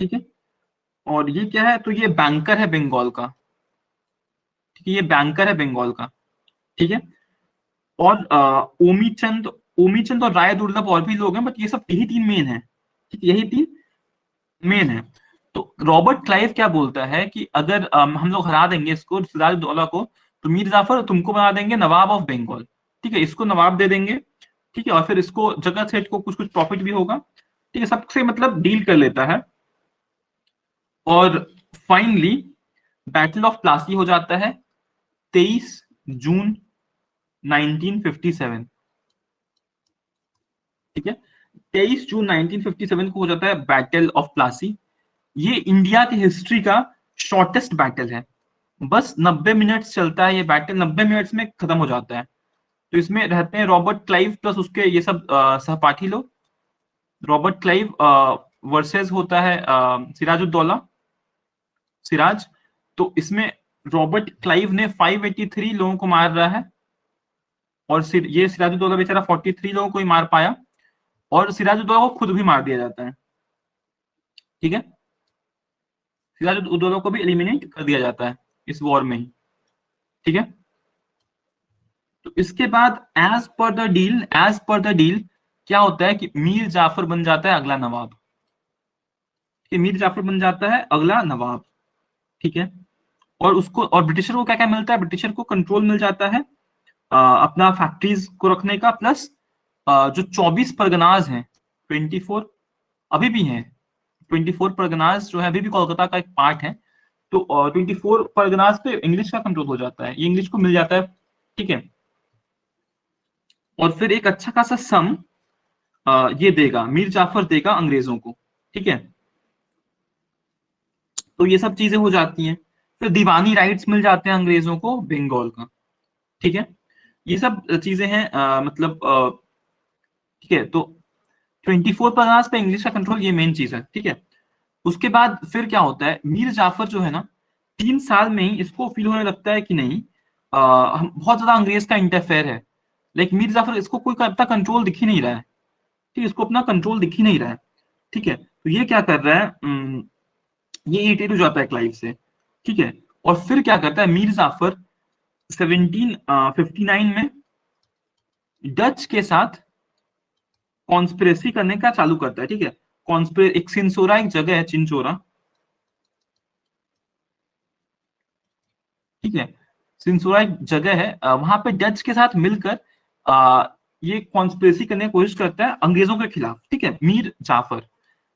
ठीक है, और ये क्या है, तो ये बैंकर है बंगाल का। ठीक है, ये बैंकर है बंगाल का। ठीक है, और ओमी चंद और राय दुर्लभ और भी लोग हैं, बट ये सब यही तीन मेन है। ठीक है, यही तीन मेन है। तो रॉबर्ट क्लाइव क्या बोलता है कि अगर हम लोग हरा देंगे इसको, सिराजुद्दौला को, तो मीर जाफर तुमको बना देंगे नवाब ऑफ बंगाल। ठीक है, इसको नवाब दे देंगे, ठीक है, और फिर इसको जगह सेठ को कुछ कुछ प्रॉफिट भी होगा, ठीक है, सबसे मतलब डील कर लेता है। और फाइनली बैटल ऑफ प्लासी हो जाता है 23 जून 1957। ठीक है, 23 जून 1957 को हो जाता है बैटल ऑफ प्लासी। ये इंडिया की हिस्ट्री का शॉर्टेस्ट बैटल है, बस 90 मिनट चलता है ये बैटल, 90 मिनट्स में खत्म हो जाता है। तो इसमें रहते हैं रॉबर्ट क्लाइव प्लस उसके ये सब सहपाठी लोग। रॉबर्ट क्लाइव वर्सेस होता है सिराजुद्दौला, सिराज। तो इसमें रॉबर्ट क्लाइव ने 583 लोगों को मार रहा है, और ये सिराजुद्दौला बेचारा 43 लोगों को ही मार पाया, और सिराजुद्दौला को खुद भी मार दिया जाता है। ठीक है, सिराजुद्दौला को भी एलिमिनेट कर दिया जाता है इस वॉर में ही। ठीक है, तो इसके बाद एज पर द डील क्या होता है कि मीर जाफर बन जाता है अगला नवाब। मीर जाफर बन जाता है अगला नवाब। ठीक है, और उसको और ब्रिटिशर को क्या क्या मिलता है, ब्रिटिशर को कंट्रोल मिल जाता है अपना फैक्ट्रीज को रखने का, प्लस जो 24 परगनाज हैं, 24 अभी भी हैं, 24 परगनाज जो है अभी भी कोलकाता का एक पार्ट है। तो 24 परगनाज पे इंग्लिश का कंट्रोल हो जाता है, ये इंग्लिश को मिल जाता है। ठीक है, और फिर एक अच्छा खासा सम ये देगा, मीर जाफर देगा अंग्रेजों को। ठीक है, तो ये सब चीजें हो जाती हैं। फिर दीवानी राइट्स मिल जाते हैं अंग्रेजों को बंगाल का। ठीक है, ये सब चीजें हैं मतलब ठीक है, तो 24 परगनास पे इंग्लिश का कंट्रोल ये मेन चीज है। ठीक है, उसके बाद फिर क्या होता है, मीर जाफर जो है ना 3 साल में ही इसको फील होने लगता है कि नहीं हम बहुत ज्यादा अंग्रेज का इंटरफेयर है, लेकिन मीर जाफर इसको कोई अपना कंट्रोल दिख ही नहीं रहा है। ठीक है, इसको अपना कंट्रोल दिख ही नहीं रहा है। ठीक है, तो ये क्या कर रहा है, ये इरिटेट हो जाता है क्लाइव से। ठीक है, और फिर क्या करता है मीर जाफर 1759 में डच के साथ कॉन्स्पिरेसी करने का चालू करता है। ठीक है, एक सिंसोरा एक जगह है, चिंचोरा। ठीक है, सिंसोरा एक जगह है, वहां पे डच के साथ मिलकर ये कॉन्स्पिरेसी करने की कोशिश करता है अंग्रेजों के खिलाफ। ठीक है, मीर जाफर।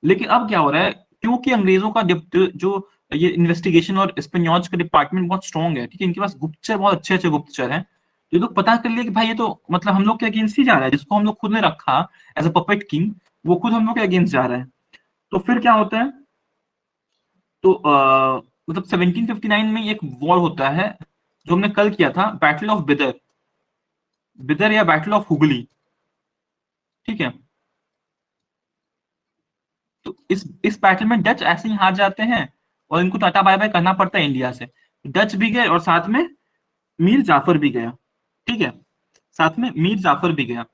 लेकिन अब क्या हो रहा है, क्योंकि अंग्रेजों का जो ये इन्वेस्टिगेशन और स्पेनियोज का डिपार्टमेंट बहुत स्ट्रॉन्ग है, ठीक है, इनके पास गुप्तचर बहुत अच्छे अच्छे गुप्तचर हैं। तो ये लोग पता कर लिए कि भाई ये तो मतलब हम लोग के अगेंस्ट ही जा रहा है, जिसको हम लोग खुद ने रखा एज अ पपेट किंग, वो खुद हम लोग के अगेंस्ट जा रहा है। तो फिर क्या होता है, तो मतलब 1759 में एक वॉर होता है जो हमने कल किया था, बैटल ऑफ बिदर, बिदर या बैटल ऑफ हुगली। ठीक है, तो इस बैटल में डच ऐसे ही हार जाते हैं, और इनको टाटा बाय बाय करना पड़ता है इंडिया से। डच भी गए और साथ में मीर जाफर भी गया। ठीक है, साथ में मीर जाफर भी गया।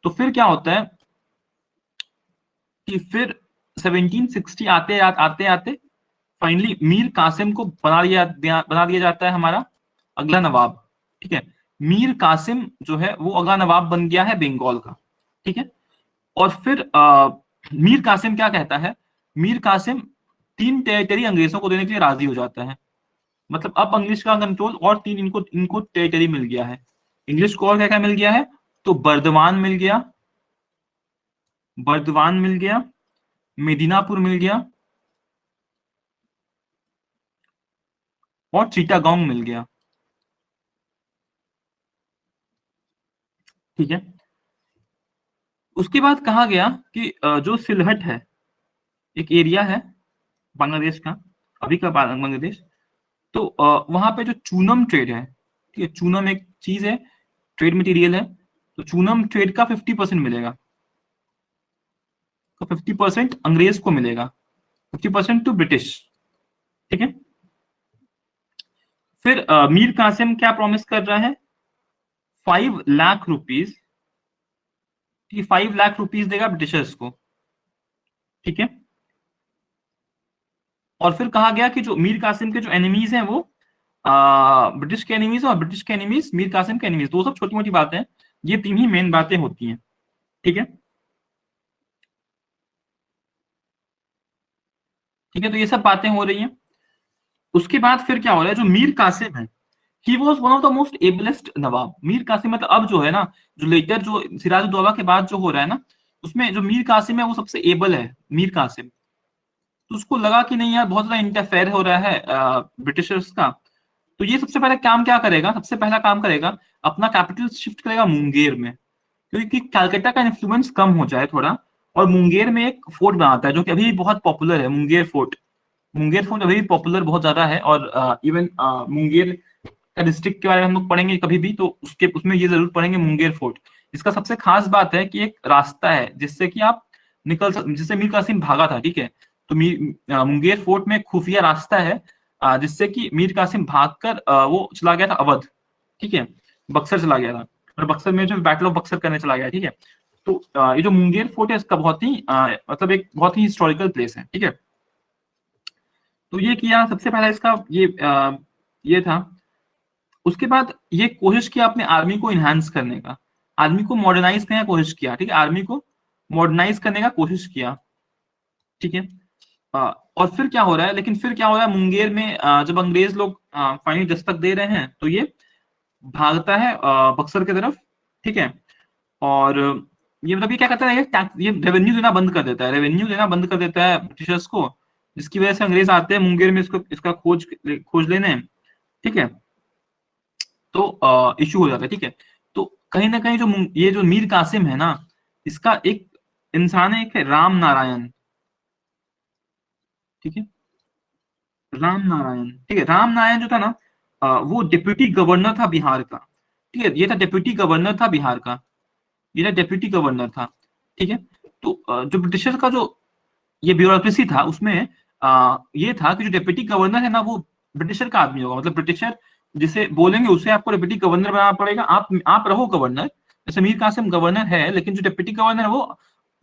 तो फिर क्या होता है कि फिर 1760 आते आते फाइनली मीर कासिम को बना दिया जाता है हमारा अगला नवाब। ठीक है, मीर कासिम जो है वो अगला नवाब बन गया है बंगाल का। ठीक है, और फिर मीर कासिम क्या कहता है, मीर कासिम 3 टेरिटरी अंग्रेजों को देने के लिए राजी हो जाता है। मतलब अब इंग्लिश का कंट्रोल और 3 इनको इनको टेरिटरी मिल गया है। इंग्लिश को और क्या क्या मिल गया है, तो बर्दवान मिल गया, बर्दवान मिल गया, मेदिनापुर मिल गया, और चिटागोंग मिल गया। ठीक है, उसके बाद कहा गया कि जो सिलहट है, एक एरिया है बांग्लादेश का, अभी का बांग्लादेश, तो वहां पे जो चूनम ट्रेड है, ठीक है, चूनम एक चीज है, ट्रेड मटेरियल है, तो चूनम ट्रेड का 50% मिलेगा, तो 50% अंग्रेज को मिलेगा, 50% टू ब्रिटिश। ठीक है, फिर मीर कासिम क्या प्रॉमिस कर रहा है, 5 लाख रुपीज, 5 लाख रुपीज देगा ब्रिटिशर्स को। ठीक है, और फिर कहा गया कि जो मीर कासिम के जो एनिमीज हैं वो ब्रिटिश के एनिमीज, और ब्रिटिश के एनिमीज मीर कासिम के एनिमीज, दो सब छोटी मोटी बातें हैं, ये 3 ही मेन बातें होती हैं। ठीक है, ठीक है, तो ये सब बातें हो रही हैं। उसके बाद फिर क्या हो रहा है, जो मीर कासिम है he was one of the most ablest Nawab. Mir Qasim मतलब अब जो है ना, जो लेटर जो सिराजुद्दौला के बाद जो हो रहा है ना, उसमें जो मीर कासिम है वो सबसे एबल है, मीर कासिम। तो उसको लगा कि नहीं यार बहुत ज्यादा इंटरफेयर हो रहा है ब्रिटिशर्स का। तो ये सबसे पहले काम क्या करेगा, सबसे पहला काम करेगा अपना कैपिटल शिफ्ट करेगा मुंगेर में, क्योंकि कलकत्ता का इन्फ्लुएंस कम हो जाए थोड़ा। और मुंगेर में एक फोर्ट बनाता है जो कि अभी भी बहुत पॉपुलर है, मुंगेर फोर्ट। मुंगेर फोर्ट अभी भी पॉपुलर बहुत ज्यादा है। और इवन मुंगेर का डिस्ट्रिक्ट के बारे में हम लोग पढ़ेंगे कभी भी, तो उसके उसमें ये जरूर पढ़ेंगे मुंगेर फोर्ट। इसका सबसे खास बात है कि एक रास्ता है जिससे कि आप जिससे मीर कासिम भागा था, ठीक है। तो मुंगेर फोर्ट में एक खुफिया रास्ता है जिससे कि मीर कासिम भागकर वो चला गया था अवध, ठीक है। बक्सर चला गया था, और बक्सर में जो बैटल ऑफ बक्सर करने चला गया, ठीक है। तो ये जो मुंगेर फोर्ट है इसका बहुत ही मतलब एक बहुत ही हिस्टोरिकल प्लेस है, ठीक है। तो ये किया सबसे पहला इसका ये था। उसके बाद ये कोशिश किया अपने आर्मी को इनहांस करने का, आर्मी को मॉडर्नाइज करने का कोशिश किया, ठीक है। आर्मी को मॉडर्नाइज करने का कोशिश किया, ठीक है। और फिर क्या हो रहा है, लेकिन फिर क्या हो रहा है मुंगेर में जब अंग्रेज लोग फाइनली दस्तक दे रहे हैं तो ये भागता है बक्सर की तरफ, ठीक है। और ये मतलब ये क्या करता है, ये रेवेन्यू देना बंद कर देता है, रेवेन्यू देना बंद कर देता है ब्रिटिशर्स को, जिसकी वजह से अंग्रेज आते हैं मुंगेर में इसको इसका खोज लेने, ठीक है। तो इशू हो जाता है, ठीक है। तो कहीं ना कहीं जो ये जो मीर कासिम है ना, इसका एक इंसान है, एक है राम नारायण, ठीक है। राम नारायण, ठीक है। राम नारायण जो था ना वो डिप्यूटी गवर्नर था बिहार का, ठीक है। ये था डिप्यूटी गवर्नर था बिहार का, ये था डिप्यूटी गवर्नर था, ठीक है। तो जो ब्रिटिशर का जो ये ब्यूरोक्रेसी था उसमें ये था कि जो डिप्टी गवर्नर है ना वो ब्रिटिशर का आदमी होगा, मतलब ब्रिटिशर जिसे बोलेंगे उसे आपको डिप्टी गवर्नर बनाना पड़ेगा, आप रहो गवर्नर। जैसे मीर कासिम गवर्नर है, लेकिन जो डिप्टी गवर्नर है वो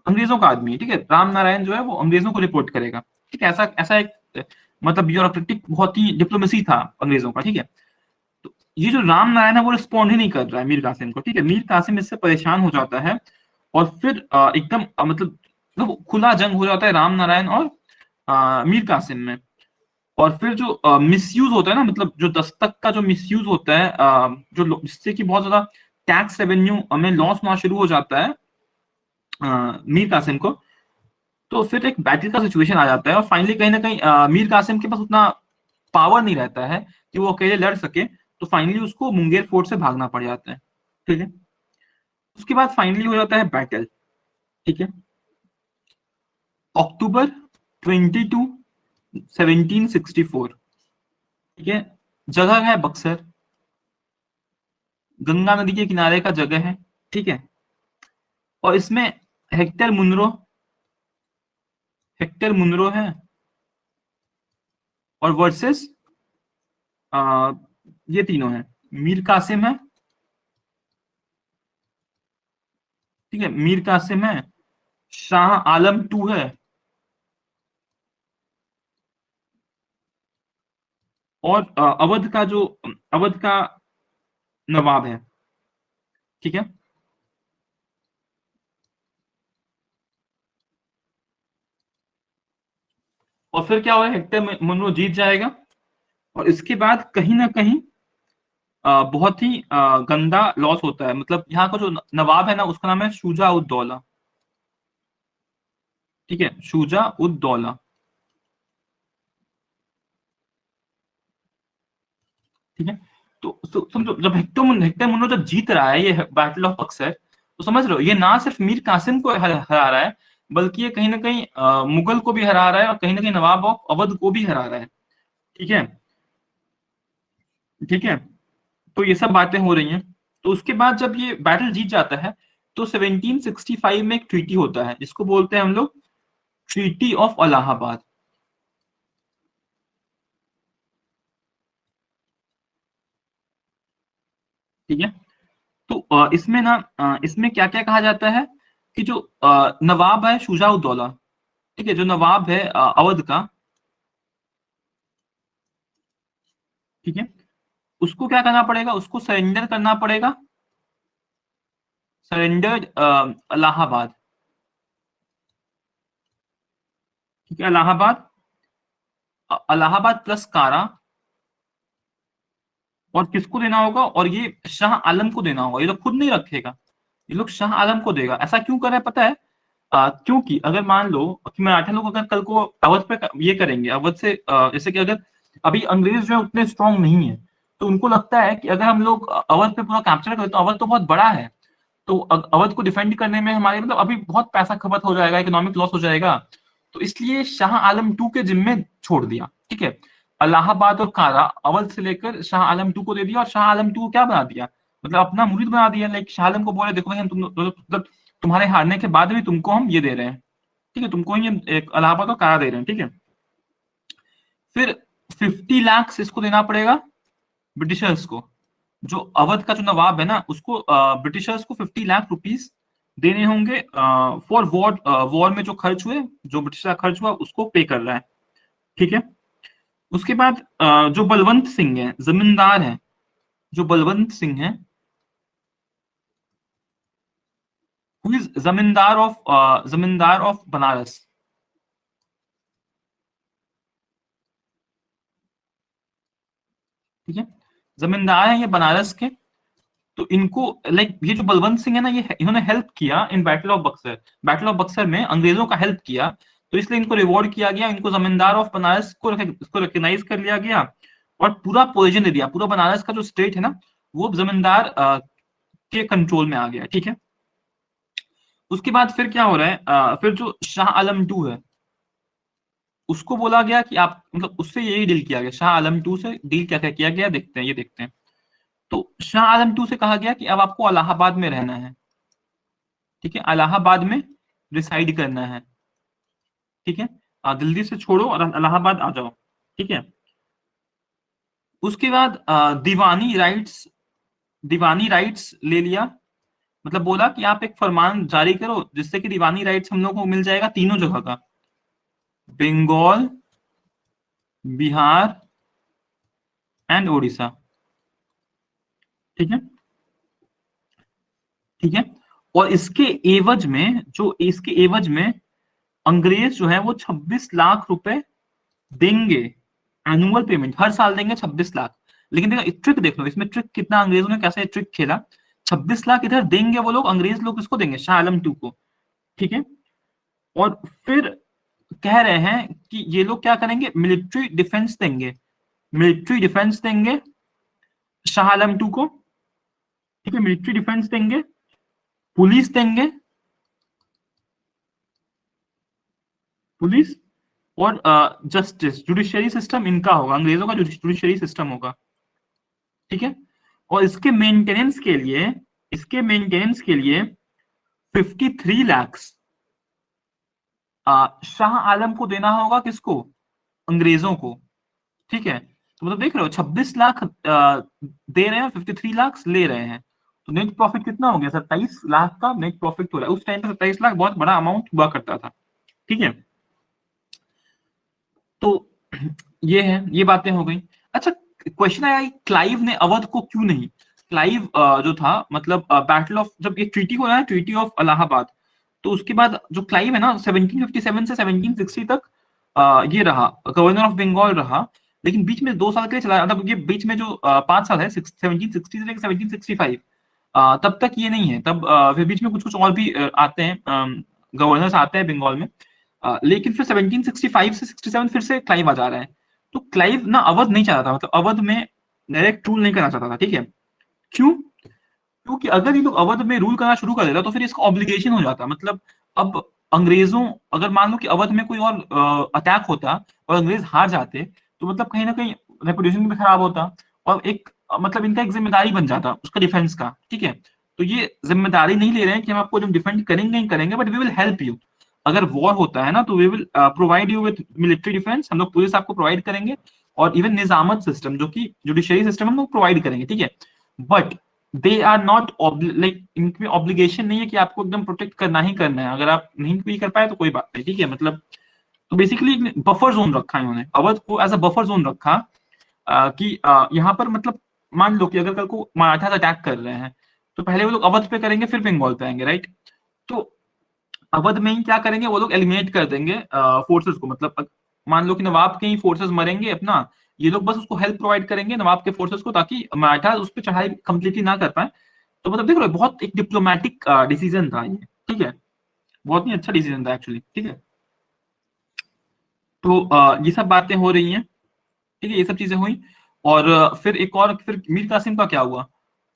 अंग्रेजों का आदमी है, ठीक है। राम नारायण जो है वो अंग्रेजों को रिपोर्ट करेगा, ठीक है। ऐसा ऐसा एक मतलब ब्यूरोक्रेटिक बहुत ही डिप्लोमेसी था अंग्रेजों का, ठीक है। तो ये जो राम नारायण है वो रिस्पॉन्ड ही नहीं कर रहा है मीर कासिम को, ठीक है। मीर कासिम इससे परेशान हो जाता है, और फिर एकदम मतलब खुला जंग हो जाता है राम नारायण और मीर कासिम में। और फिर जो मिसयूज होता है ना, मतलब जो दस्तक का जो मिसयूज होता है जिससे कि बहुत ज्यादा टैक्स रेवेन्यू में लॉस होना शुरू हो जाता है मीर कासिम को। तो फिर एक बैटल का सिचुएशन आ जाता है, और फाइनली कहीं ना कहीं मीर कासिम के पास उतना पावर नहीं रहता है कि वो अकेले लड़ सके। तो फाइनली उसको मुंगेर फोर्ट से भागना पड़ जाता है, ठीक है। उसके बाद फाइनली हो जाता है बैटल, ठीक है। अक्टूबर 22 1764, ठीक है। जगह है बक्सर, गंगा नदी के किनारे का जगह है, ठीक है। और इसमें हेक्टर मुनरो हेक्टर मुनरो है, और वर्सेस ये तीनों हैं। मीर कासिम है, ठीक है। मीर कासिम है, शाह आलम टू है, और अवध का नवाब है, ठीक है। और फिर क्या हुआ, हेक्टर मुनरो जीत जाएगा। और इसके बाद कहीं ना कहीं बहुत ही गंदा लॉस होता है, मतलब यहाँ का जो नवाब है ना उसका नाम है शुजा उद दौला, ठीक है। शुजा उद दौला, ठीक है। तो समझो जब हेक्टर मुन्नो जब जीत रहा है ये बैटल ऑफ बक्सर, तो समझ लो ये ना सिर्फ मीर कासिम को हरा रहा है, बल्कि ये कहीं ना कहीं मुगल को भी हरा रहा है, और कहीं ना कहीं नवाब ऑफ अवध को भी हरा रहा है, ठीक है। ठीक है, तो ये सब बातें हो रही हैं। तो उसके बाद जब ये बैटल जीत जाता है, तो 1765 में एक ट्रीटी होता है जिसको बोलते हैं हम लोग ट्रीटी ऑफ अलाहाबाद, ठीक है। तो इसमें ना इसमें क्या क्या कहा जाता है कि जो नवाब है शुजाउद्दौला, ठीक है। जो नवाब है अवध का, ठीक है। उसको क्या करना पड़ेगा, उसको सरेंडर करना पड़ेगा, सरेंडर इलाहाबाद, ठीक है। इलाहाबाद, इलाहाबाद प्लस कारा, और किसको देना होगा, और ये शाह आलम को देना होगा, ये लोग खुद नहीं रखेगा, ये लोग शाह आलम को देगा। ऐसा क्यों कर रहा है पता है? क्योंकि अगर मान लो कि मराठा लोग अगर कल को अवध पे ये करेंगे, अवध से जैसे कि अगर अभी अंग्रेज जो है उतने स्ट्रांग नहीं है, तो उनको लगता है कि अगर हम लोग अवध पे पूरा कैप्चर करें तो अवध तो बहुत बड़ा है, तो अवध को डिफेंड करने में हमारे मतलब अभी बहुत पैसा खपत हो जाएगा, इकोनॉमिक लॉस हो जाएगा, तो इसलिए शाह आलम टू के जिम्मे छोड़ दिया। ठीक है, इलाहाबाद और कारा अवध से लेकर शाह आलम टू को दे दिया, और शाह आलम टू को क्या बना दिया, मतलब अपना मुरीद बना दिया। लाइक शाह आलम को बोले देखो भाई हम मतलब तुम्हारे हारने के बाद भी तुमको हम ये दे रहे हैं, ठीक है, तुमको ये एक इलाहाबाद और कारा दे रहे हैं, ठीक है। फिर 50 लाख इसको देना पड़ेगा ब्रिटिशर्स को, जो अवध का जो नवाब है ना उसको ब्रिटिशर्स को 50 लाख रुपीस देने होंगे फॉर वॉर, वॉर में जो खर्च हुए, जो ब्रिटिश का खर्च हुआ उसको पे कर रहा है, ठीक है। उसके बाद जो बलवंत सिंह है जमींदार है, जो बलवंत सिंह है, हु इज जमींदार ऑफ बनारस, ठीक है, जमींदार है ये बनारस के। तो इनको लाइक ये जो बलवंत सिंह है ना, ये इन्होंने हेल्प किया इन battle of Buxar, battle of Buxar में अंग्रेजों का हेल्प किया, तो इसलिए इनको रिवॉर्ड किया गया, इनको जमींदार ऑफ बनारस को इसको रिकग्नाइज कर लिया गया, और पूरा पोजीशन दे दिया, पूरा बनारस का जो स्टेट है ना वो जमींदार के कंट्रोल में आ गया, ठीक है। उसके बाद फिर क्या हो रहा है, फिर जो शाह आलम टू है उसको बोला गया कि आप मतलब उससे यही डील किया गया, शाह आलम टू से डील क्या क्या किया गया देखते हैं, ये देखते हैं। तो शाह आलम टू से कहा गया कि अब आपको इलाहाबाद में रहना है, ठीक है, इलाहाबाद में रिसाइड करना है, ठीक है, दिल्ली से छोड़ो और इलाहाबाद आ जाओ, ठीक है। उसके बाद दीवानी राइट्स ले लिया, मतलब बोला कि आप एक फरमान जारी करो जिससे कि दीवानी राइट्स हम लोग को मिल जाएगा तीनों जगह का, बंगाल, बिहार एंड उड़ीसा, ठीक है, ठीक है। और इसके एवज में अंग्रेज जो है वो 26 लाख रुपए देंगे, एनुअल पेमेंट हर साल देंगे 26 लाख। लेकिन देखो ट्रिक देख लो इसमें, ट्रिक कितना अंग्रेजों ने कैसे ट्रिक खेला, 26 लाख इधर देंगे वो लोग, अंग्रेज लोग इसको देंगे शाह आलम टू को, ठीक है। और फिर कह रहे हैं कि ये लोग क्या करेंगे, मिलिट्री डिफेंस देंगे, मिलिट्री डिफेंस देंगे शाह आलम टू को, ठीक है, मिलिट्री डिफेंस देंगे, पुलिस देंगे, पुलिस, और जस्टिस जुडिशियरी सिस्टम इनका होगा, अंग्रेजों का जुडिशियरी सिस्टम होगा, ठीक है। और इसके मेंटेनेंस के लिए 53 लाख शाह आलम को देना होगा, किसको, अंग्रेजों को, ठीक है। तो मतलब देख रहे हो 26 लाख दे रहे हैं, 53 लाख ले रहे हैं, तो नेट प्रॉफिट कितना हो गया, 27 लाख का नेट प्रॉफिट हो रहा है। उस टाइम पे 27 लाख बहुत बड़ा अमाउंट हुआ करता था, ठीक है। तो ये है, ये बातें हो गई। अच्छा, क्वेश्चन आया क्लाइव ने अवध को क्यों नहीं, क्लाइव जो था मतलब बैटल ऑफ जब ये ट्रीटी हो रहा है, ट्रीटी ऑफ इलाहाबाद, तो उसके बाद जो क्लाइव है ना 1757 से 1760 तक ये रहा गवर्नर ऑफ बंगाल रहा, लेकिन बीच में 2 साल के लिए चला, मतलब ये बीच में जो 5 साल है 1760 से लेकर 1765 तब तक ये नहीं है, तब फिर बीच में कुछ कुछ और भी आते हैं, गवर्नर्स आते हैं बंगाल में, लेकिन फिर 1765 से 67 फिर से क्लाइव आ जा रहा है। तो क्लाइव ना अवध नहीं चाहता था, मतलब अवध में डायरेक्ट रूल नहीं करना चाहता था, ठीक है। क्यों? क्योंकि अगर ये लोग अवध में रूल करना शुरू कर देता तो फिर इसका ऑब्लिगेशन हो जाता, मतलब अब अंग्रेजों, अगर मान लो कि अवध में कोई और अटैक होता और अंग्रेज हार जाते, तो मतलब कहीं ना कहीं रेपुटेशन भी खराब होता, और एक मतलब इनका एक जिम्मेदारी बन जाता उसका डिफेंस का, ठीक है। तो ये जिम्मेदारी नहीं ले रहे हैं कि हम आपको जब डिफेंड करेंगे ही करेंगे, but we will help you, अगर वॉर होता है ना तो we will provide you with military defence, हम लोग पुलिस आपको प्रोवाइड करेंगे, और इवन निजामत सिस्टम जो कि जुडिशरी सिस्टम हम लोग प्रोवाइड करेंगे, ठीक है। But they are not like इनमें ऑब्लिगेशन नहीं है कि आपको एकदम प्रोटेक्ट करना ही करना है, अगर आप नहीं भी कर पाए तो कोई बात नहीं, ठीक है, मतलब। तो बेसिकली बफर जोन रखा है इन्होंने, अवध को एज अ बफर जोन रखा, कि यहाँ पर मतलब मान लो कि अगर कल को मराठा अटैक कर रहे हैं तो पहले वो लोग अवध पे करेंगे फिर बंगाल पे आएंगे, राइट। तो अवध में ही क्या करेंगे वो लोग, एलिमिनेट कर देंगे फोर्सेस को, मतलब मान लो कि नवाब के ही फोर्सेस मरेंगे अपना, ये लोग बस उसको हेल्प प्रोवाइड करेंगे नवाब के फोर्सेस को, ताकि मराठा उस पर चढ़ाई कंप्लीटली ना कर पाए। तो मतलब देख रहे हो, बहुत एक डिप्लोमेटिक डिसीजन था ये, ठीक है, बहुत ही अच्छा डिसीजन था एक्चुअली, ठीक है। तो ये सब बातें हो रही हैं, ठीक है, ये सब चीजें हुई। और फिर एक और, फिर मीर कासिम का क्या हुआ?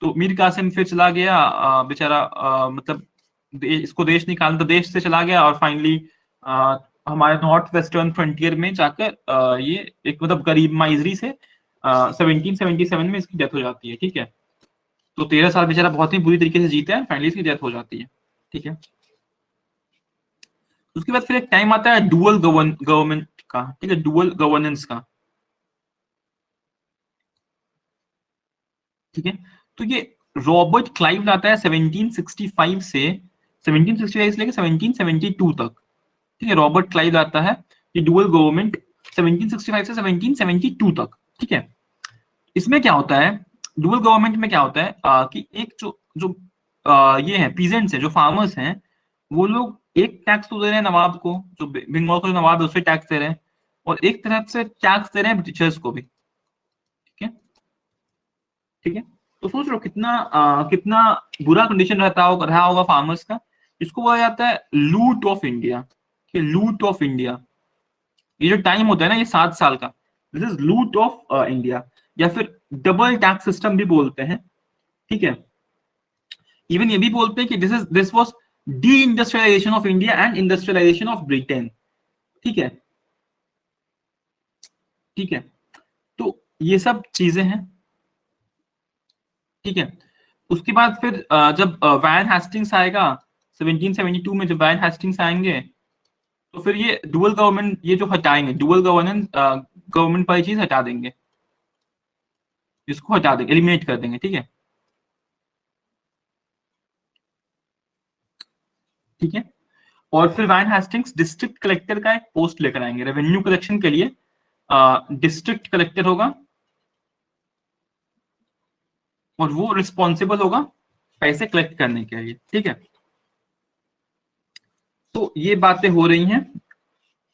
तो मीर कासिम फिर चला गया बेचारा, मतलब इसको देश निकालना, तो देश से चला गया, और फाइनली हमारे नॉर्थ वेस्टर्न फ्रंटियर में जाकर ये एक मतलब गरीब माइजरी से 1777 में इसकी डेथ हो जाती है, ठीक है। तो 13 साल बेचारा बहुत ही बुरी तरीके से जीता है, फाइनली इसकी डेथ हो जाती है, ठीक है। उसके बाद फिर एक टाइम आता है डुअल गवर्नमेंट का, ठीक है, डुअल गवर्नेंस का, ठीक है। तो ये रॉबर्ट क्लाइव लाता है 1765 से 1765 से लेकर 1772 तक, ठीक है। रॉबर्ट क्लाइव लाता है ये डुअल गवर्नमेंट 1765 से 1772 तक, ठीक है। इसमें क्या होता है, डुअल गवर्नमेंट में क्या होता है कि एक जो जो ये है पीजेंट्स है, जो फार्मर्स हैं, वो लोग एक टैक्स तो दे रहे हैं नवाब को, जो बंगाल का जो नवाब है उसे टैक्स दे रहे हैं, और एक तरफ से टैक्स दे रहे हैं ब्रिटिशर्स को भी, ठीक है, ठीक है। तो सोच लो कितना कितना बुरा कंडीशन रहा होगा फार्मर्स का। इसको बोला जाता है लूट ऑफ इंडिया, ठीक है, लूट ऑफ इंडिया। ये जो टाइम होता है ना, ये 7 साल का, दिस इज लूट ऑफ इंडिया, या फिर डबल टैक्स सिस्टम भी बोलते हैं, ठीक है। इवन ये भी बोलते हैं कि this was deindustrialization of India and industrialization of Britain, ठीक है, ठीक है। तो ये सब चीजें हैं, ठीक है। उसके बाद फिर जब वैन हेस्टिंग्स आएगा 1772 में, जब वैन हेस्टिंग्स आएंगे, तो फिर ये डुअल गवर्नमेंट, ये जो हटाएंगे डुअल गवर्नेंस, गवर्नमेंट वाली चीज हटा देंगे, इसको हटा देंगे, एलिमिनेट कर देंगे, ठीक है, ठीक है। और फिर वैन हेस्टिंग्स डिस्ट्रिक्ट कलेक्टर का एक पोस्ट लेकर आएंगे रेवेन्यू कलेक्शन के लिए। डिस्ट्रिक्ट कलेक्टर होगा, और वो रिस्पॉन्सिबल होगा पैसे कलेक्ट करने के लिए, ठीक है। तो ये बातें हो रही हैं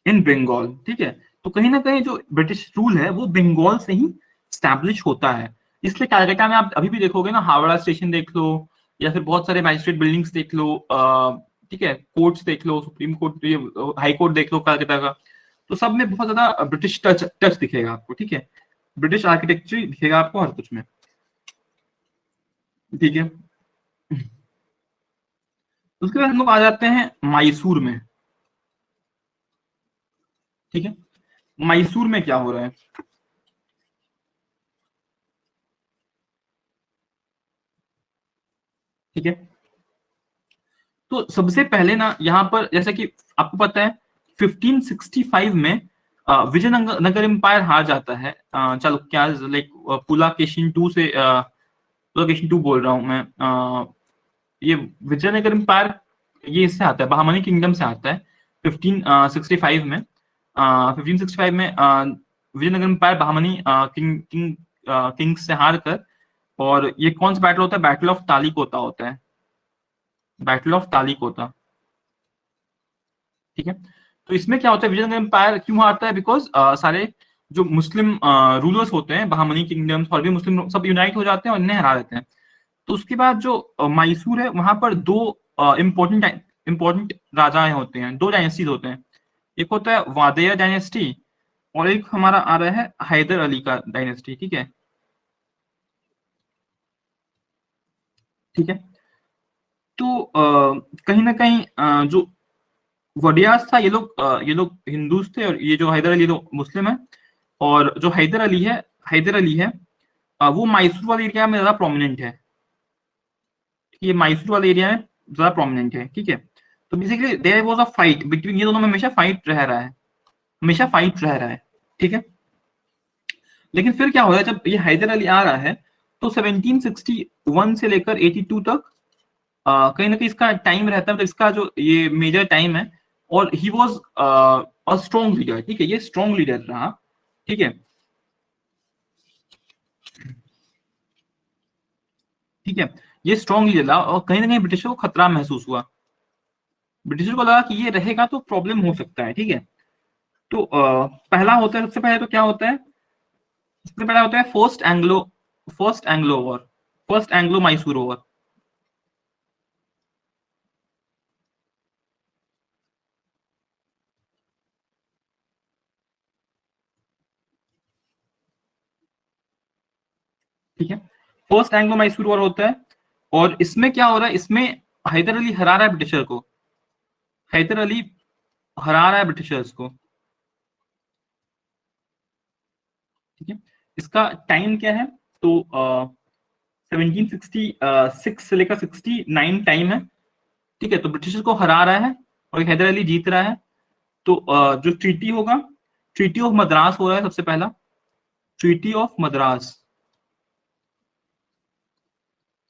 इन बंगाल, ठीक है। तो कहीं ना कहीं जो ब्रिटिश रूल है वो बंगाल से ही स्टैब्लिश होता है। इसलिए कलकत्ता में आप अभी भी देखोगे ना, हावड़ा स्टेशन देख लो, या फिर बहुत सारे मैजिस्ट्रेट बिल्डिंग्स देख लो, ठीक है, कोर्ट्स देख लो, सुप्रीम कोर्ट, हाई कोर्ट देख लो कलकत्ता का, तो सब में बहुत ज्यादा ब्रिटिश टच टच दिखेगा आपको, ठीक है, ब्रिटिश आर्किटेक्चर दिखेगा आपको हर कुछ में, ठीक है। उसके बाद हम लोग आ जाते हैं मैसूर में, ठीक है। मैसूर में क्या हो रहा है, ठीक है। तो सबसे पहले ना यहाँ पर, जैसे कि आपको पता है 1565 में विजयनगर एम्पायर हार जाता है चालुक्य, लाइक पुलाकेशिन टू से, पुलाकेशिन टू बोल रहा हूँ मैं, ये विजयनगर एम्पायर ये इससे आता है, बहामनी किंगडम से आता है 1565 में। 1565 में विजयनगर एम्पायर बहामनी किंग्स से हार कर, और ये कौन सा बैटल होता है, बैटल ऑफ तालिकोटा होता है, बैटल ऑफ तालिकोटा, ठीक है। तो इसमें क्या होता है, विजयनगर एम्पायर क्यों हारता है, बिकॉज सारे जो मुस्लिम रूलर्स होते हैं, बहामनी किंगडम्स और भी मुस्लिम सब यूनाइट हो जाते हैं और इन्हें हरा देते हैं। तो उसके बाद जो मैसूर है, वहां पर दो इम्पोर्टेंट इंपॉर्टेंट राजाएं होते हैं, दो डायनेस्टीज होते हैं। एक होता है वादेया डायनेस्टी, और एक हमारा आ रहा है हैदर अली का डायनेस्टी, ठीक है, ठीक है। तो कहीं ना कहीं जो वडियास था, ये लोग हिंदूज थे, और ये जो हैदर अली लोग मुस्लिम है। और जो हैदर अली है वो मैसूर वाले एरिया में ज्यादा प्रोमिनेंट है, ये मैसूर वाले एरिया में ज्यादा प्रोमिनेंट है, ठीक है। तो basically there was a fight between, ये दोनों में हमेशा फाइट रह रहा है, हमेशा फाइट रह रहा है, ठीक है। लेकिन फिर क्या हो रहा है, जब ये हैदर अली आ रहा है, तो 1761 से लेकर 82 तक कहीं ना कहीं इसका टाइम रहता है, मतलब इसका जो ये मेजर टाइम है। और he was a strong leader, ठीक है, ये स्ट्रॉन्ग लीडर रहा, ठीक है, ठीक है। ये स्ट्रॉन्ग लीडर रहा, और कहीं ना कहीं ब्रिटिशर को खतरा महसूस हुआ, ब्रिटिशर को लगा कि ये रहेगा तो प्रॉब्लम हो सकता है, ठीक है। तो पहला होता है, सबसे पहले तो क्या होता है, सबसे पहला होता है first Anglo war, first Anglo Mysore war. ठीक है, फर्स्ट एंग्लो मैसूर वॉर होता है, और इसमें क्या हो रहा है, इसमें हैदर अली हरा रहा है ब्रिटिशर को, हैदर अली हरा रहा है ब्रिटिशर्स को। ठीक है, इसका टाइम क्या है, तो 1766 से लेकर 69 टाइम है। ठीक है, तो ब्रिटिशर्स को हरा रहा है और हैदर अली जीत रहा है। तो जो ट्रीटी होगा, ट्रीटी ऑफ मद्रास हो रहा है सबसे पहला, ट्रीटी ऑफ मद्रास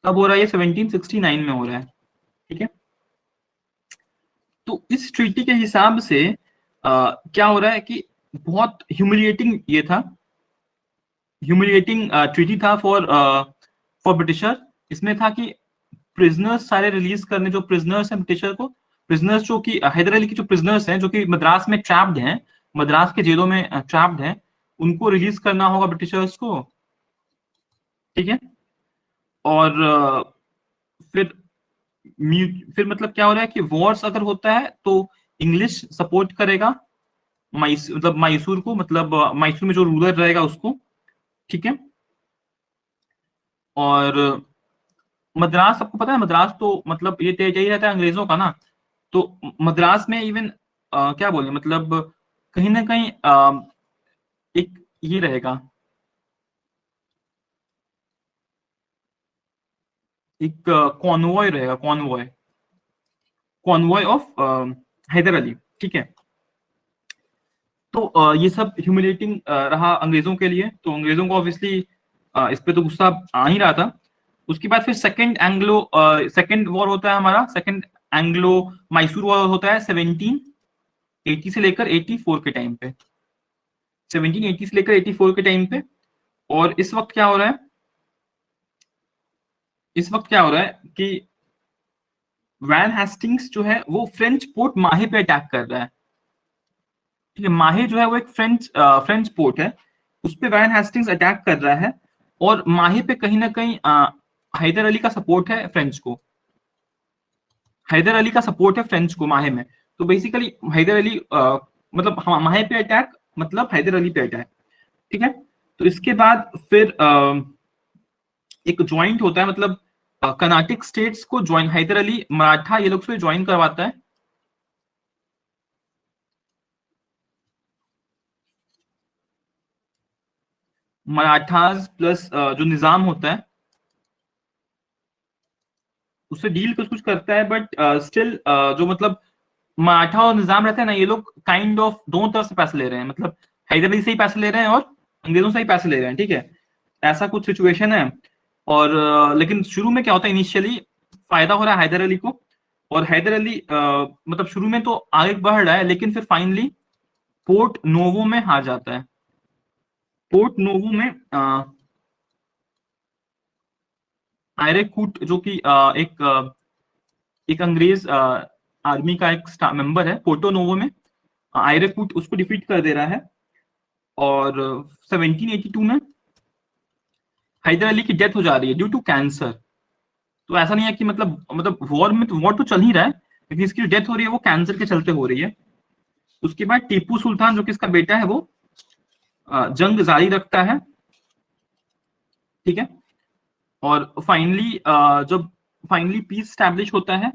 कब हो रहा है, ये 1769 में हो रहा है। ठीक है, तो इस ट्रीटी के हिसाब से क्या हो रहा है कि बहुत ह्यूमिलिएटिंग ये था, ह्यूमिलिएटिंग ट्रीटी था फॉर फॉर ब्रिटिशर। इसमें था कि प्रिजनर्स सारे रिलीज करने, जो प्रिजनर्स हैं ब्रिटिशर को, प्रिजनर्स जो कि हैदर अली की जो प्रिजनर्स हैं जो कि मद्रास में ट्रैप्ड हैं, मद्रास के जेलों में ट्रैप्ड हैं, उनको रिलीज करना होगा ब्रिटिशर्स को। ठीक है, और फिर फिर मतलब क्या हो रहा है कि वॉर्स अगर होता है तो इंग्लिश सपोर्ट करेगा मतलब मैसूर को, मतलब मैसूर में जो रूलर रहेगा उसको। ठीक है, और मद्रास सबको पता है, मद्रास तो मतलब ये यही रहता है अंग्रेजों का ना। तो मद्रास में इवन क्या बोले, मतलब कहीं ना कहीं एक ये रहेगा, एक कॉन्वॉय रहेगा, convoy, convoy of Hyder Ali. ठीक है, तो ये सब ह्यूमिलेटिंग रहा अंग्रेजों के लिए, तो अंग्रेजों को ऑब्वियसली इस पे तो गुस्सा आ ही रहा था। उसके बाद फिर सेकंड वॉर होता है हमारा, सेकंड एंग्लो मैसूर वॉर होता है 1780 से लेकर 84 के टाइम पे, 1780 से लेकर 84 के टाइम पे। और इस वक्त क्या हो रहा है, इस वक्त क्या हो रहा है कि वैन हेस्टिंग्स जो है वो फ्रेंच पोर्ट माहे पे अटैक कर रहा है। ठीक है, माहे जो है वो एक फ्रेंच पोर्ट है, उस पे वैन हेस्टिंग्स अटैक कर रहा है, और माहे पे कहीं ना कहीं हैदर अली का सपोर्ट है फ्रेंच को, हैदर अली का सपोर्ट है फ्रेंच को माहे में। तो बेसिकली हैदर अली मतलब माहे पे अटैक मतलब हैदर अली पे अटैक। ठीक है, तो इसके बाद फिर एक ज्वाइंट होता है, मतलब कर्नाटिक स्टेट्स को ज्वाइन हैदर अली मराठा ये लोग से ज्वाइन करवाता है। मराठास प्लस जो निजाम होता है उससे डील कुछ कुछ करता है, बट स्टिल जो मतलब मराठा और निजाम रहते हैं ना, ये लोग काइंड ऑफ दोनों तरफ से पैसे ले रहे हैं, मतलब हैदर अली से ही पैसे ले रहे हैं और अंग्रेजों से ही पैसे ले रहे हैं। ठीक है, ऐसा कुछ सिचुएशन है। और लेकिन शुरू में क्या होता है, इनिशियली फायदा हो रहा है हैदर अली को, और हैदर अली मतलब शुरू में तो आगे बढ़ रहा है, लेकिन फिर फाइनली पोर्ट नोवो में हार जाता है। पोर्ट नोवो में आयरेकूट जो कि एक अंग्रेज आर्मी का एक मेंबर है, पोर्टो नोवो में आयरेकूट उसको डिफीट कर दे रहा है। और 1782 में हैदर अली की डेथ हो जा रही है ड्यू टू कैंसर। तो ऐसा नहीं है कि मतलब वॉर में तो वॉर तो चल ही रहा है, लेकिन इसकी जो डेथ हो रही है वो कैंसर के चलते हो रही है। उसके बाद टीपू सुल्तान जो कि इसका बेटा है, वो जंग जारी रखता है। ठीक है, और फाइनली जब फाइनली पीस स्टैब्लिश होता है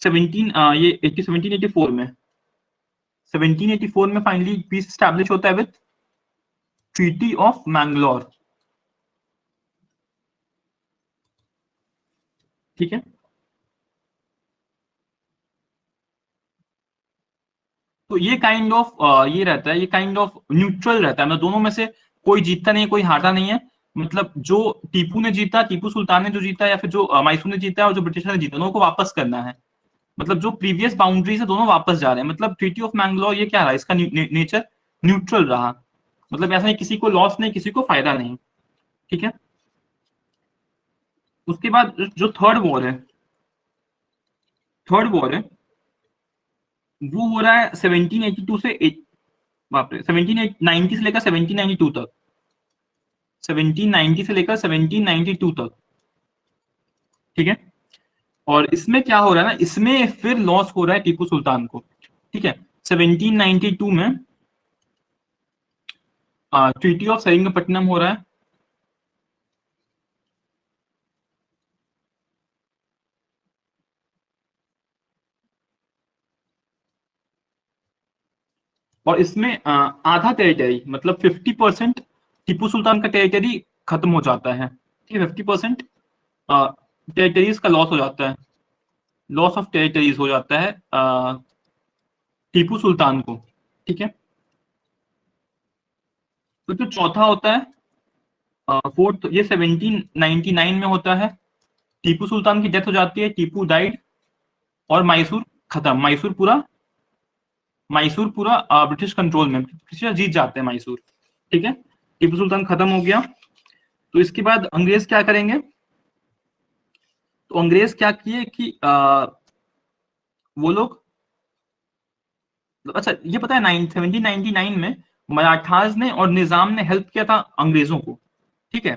1784 में, 1784 में फाइनली पीस स्टैब्लिश होता है विद ट्रीटी ऑफ मैंगलोर। ठीक है, तो ये काइंड ऑफ ये रहता है, ये काइंड ऑफ न्यूट्रल रहता है, मतलब दोनों में से कोई जीतता नहीं है, कोई हारता नहीं है। मतलब जो टीपू ने जीता, टीपू सुल्तान ने जो जीता, या फिर जो मैसूर ने जीता और जो ब्रिटिशर ने जीता, दोनों को वापस करना है। मतलब जो प्रीवियस बाउंड्रीज है दोनों वापस जा रहे हैं। मतलब ट्रीटी ऑफ मैंगलोर ये क्या रहा, इसका नेचर न्यूट्रल रहा, मतलब ऐसा नहीं किसी को लॉस नहीं, किसी को फायदा नहीं। ठीक है, उसके बाद जो थर्ड वॉर है वो हो रहा है 1782 से बाप रे 1790 से लेकर 1792 तक। 1790 से लेकर 1792 तक, ठीक है। और इसमें क्या हो रहा है ना, इसमें फिर लॉस हो रहा है टीपू सुल्तान को, ठीक है। 1792 में ट्रीटी ऑफ सेरिंगपट्टनम हो रहा है, और इसमें आधा टेरिटरी मतलब 50% टीपू सुल्तान का टेरिटरी खत्म हो जाता है, ठीक है। 50% टेरिटरीज का लॉस हो जाता है, लॉस ऑफ टेरिटरीज हो जाता है टीपू सुल्तान को, ठीक है। तो जो चौथा होता है फोर्थ, ये 1799 में होता है। टीपू सुल्तान की डेथ हो जाती है, टीपू डाइड, और मैसूर खत्म, मैसूर पूरा ब्रिटिश कंट्रोल में, ब्रिटिश जीत जाते हैं मैसूर, ठीक है। टीपू सुल्तान खत्म हो गया। तो इसके बाद अंग्रेज क्या करेंगे, तो अंग्रेज क्या किए कि वो लोग, अच्छा ये पता है 1799 में मराठास ने और निजाम ने हेल्प किया था अंग्रेजों को, ठीक है।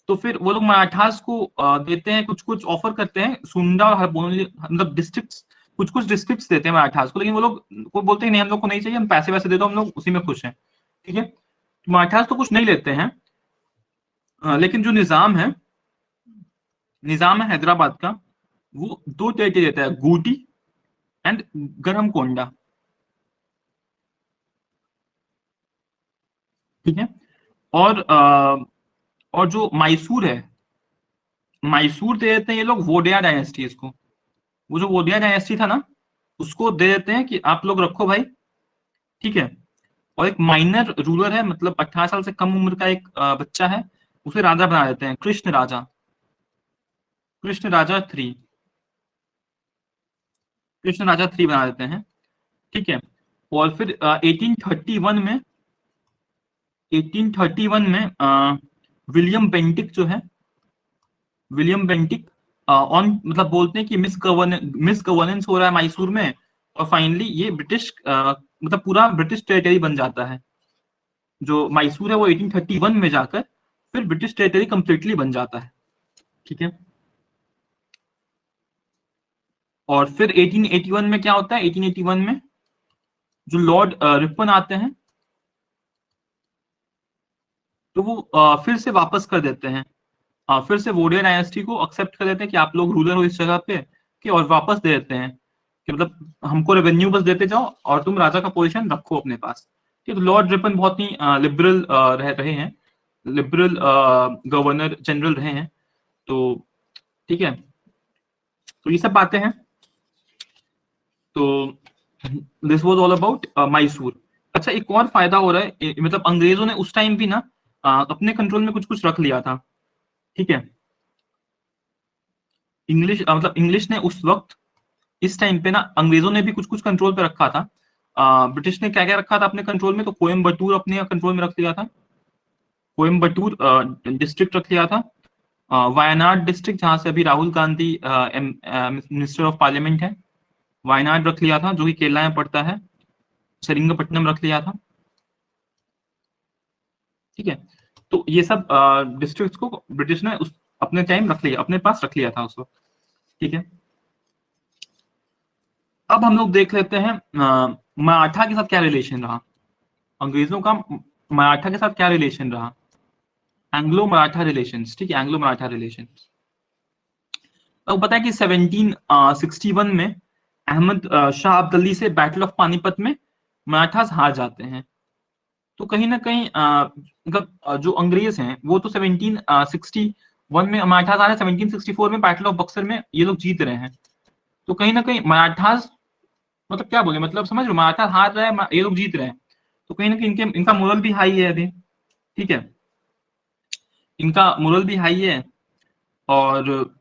तो फिर वो लोग मराठास को देते हैं, कुछ कुछ ऑफर करते हैं, सुंडा और हरबोली मतलब डिस्ट्रिक्ट्स, कुछ कुछ डिस्ट्रिक्ट्स देते हैं मराठास को, लेकिन वो लोग को बोलते हैं नहीं हम लोग को नहीं चाहिए, हम पैसे वैसे दे दो, हम लोग उसी में खुश हैं, ठीक है। तो मराठास तो कुछ नहीं लेते हैं, लेकिन जो निजाम है हैदराबाद का, वो दो टेरिटरी देता है, गूटी एंड गरमकोंडा, ठीक है। और और जो मैसूर है, मैसूर दे देते हैं ये लोग वोडिया डायनेस्टी को, वो जो वोडिया डायनेस्टी था ना, उसको दे देते हैं कि आप लोग रखो भाई, ठीक है। और एक माइनर रूलर है, मतलब 18 साल से कम उम्र का एक बच्चा है, उसे राजा बना देते हैं, कृष्ण राजा थ्री, कृष्ण राजा थ्री बना देते हैं, ठीक है। और फिर 1831 में विलियम बेंटिक जो है, विलियम बेंटिक ऑन मतलब बोलते हैं कि मिस गवर्नेंस हो रहा है मैसूर में, और फाइनली ये ब्रिटिश मतलब पूरा ब्रिटिश टेरिटरी बन जाता है, जो मैसूर है वो 1831 में जाकर फिर ब्रिटिश टेरिटरी कंप्लीटली बन जाता है, ठीक है। और फिर 1881 में क्या होता है, 1881 में जो लॉर्ड रिपन आते हैं, तो वो फिर से वापस कर देते हैं, फिर से वोडिया डायनेस्टी को एक्सेप्ट कर लेते हैं कि आप लोग रूलर हो इस जगह पे, कि और वापस दे देते हैं कि मतलब हमको रेवेन्यू बस देते जाओ और तुम राजा का पोजीशन रखो अपने पास, ठीक है। तो लॉर्ड रिपन बहुत ही लिबरल रहे हैं, लिबरल गवर्नर जनरल रहे हैं, तो ठीक है। तो ये सब बातें हैं, तो this was all about Mysore. अच्छा एक और फायदा हो रहा है, मतलब अंग्रेजों ने उस टाइम भी ना अपने कंट्रोल में कुछ कुछ रख लिया था, ठीक है। इंग्लिश मतलब इंग्लिश ने उस वक्त इस टाइम पे ना अंग्रेजों ने भी कुछ कुछ कंट्रोल पे रखा था, ब्रिटिश ने क्या क्या रखा था अपने कंट्रोल में, तो कोयम्बटूर अपने कंट्रोल में रख लिया था, कोयम्बटूर डिस्ट्रिक्ट रख लिया था, वायनाड डिस्ट्रिक्ट जहां से अभी Rahul Gandhi minister of parliament है, वायनाड रख लिया था जो कि केरला में पड़ता है, सेरिंगपट्टनम रख लिया था, ठीक है। तो ये सब डिस्ट्रिक्ट्स को ब्रिटिश ने उस अपने टाइम रख लिया, अपने पास रख लिया था उस वक्त, ठीक है। अब हम लोग देख लेते हैं मराठा के साथ क्या रिलेशन रहा, अंग्रेजों का मराठा के साथ क्या रिलेशन रहा, एंग्लो मराठा रिलेशंस, ठीक है, एंग्लो मराठा रिलेशंस। अब पता है कि 1761 में अहमद शाह अब्दाली से बैटल ऑफ पानीपत में मराठास हार जाते हैं, तो कहीं ना कहीं मतलब जो अंग्रेज हैं वो तो 1761 में मराठास आ रहे हैं, 1764 में बैटल ऑफ बक्सर में ये लोग जीत रहे हैं, तो कहीं ना कहीं मराठास मतलब क्या बोले, मतलब समझ लो मराठा हार रहा है, ये लोग जीत रहे हैं, तो कहीं ना कहीं इनका मोरल भी हाई है अभी, ठीक है, इनका मोरल भी हाई है। और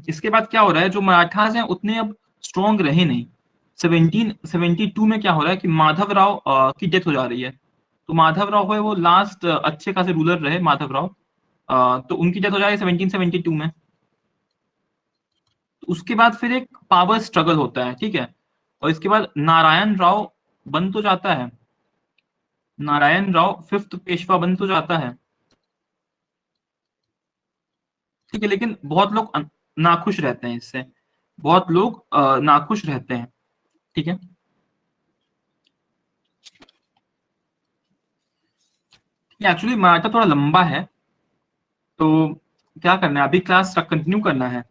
इसके बाद क्या हो रहा है, जो मराठास हैं उतने अब स्ट्रॉन्ग रहे नहीं, 1772 में क्या हो रहा है कि माधव राव की डेथ हो जा रही है, तो माधव राव है वो लास्ट अच्छे खासे रूलर रहे माधव राव, तो उनकी डेथ हो जा रही है 1772 में। तो उसके बाद फिर एक पावर स्ट्रगल होता है, ठीक है, और इसके बाद नारायण राव बन तो जाता है, नारायण राव फिफ्थ पेशवा बन तो जाता है, ठीक है, लेकिन बहुत लोग नाखुश रहते हैं इससे, बहुत लोग नाखुश रहते हैं। ठीक है, ये एक्चुअली मराठा थोड़ा लंबा है, तो क्या करना है, अभी क्लास कंटिन्यू करना है।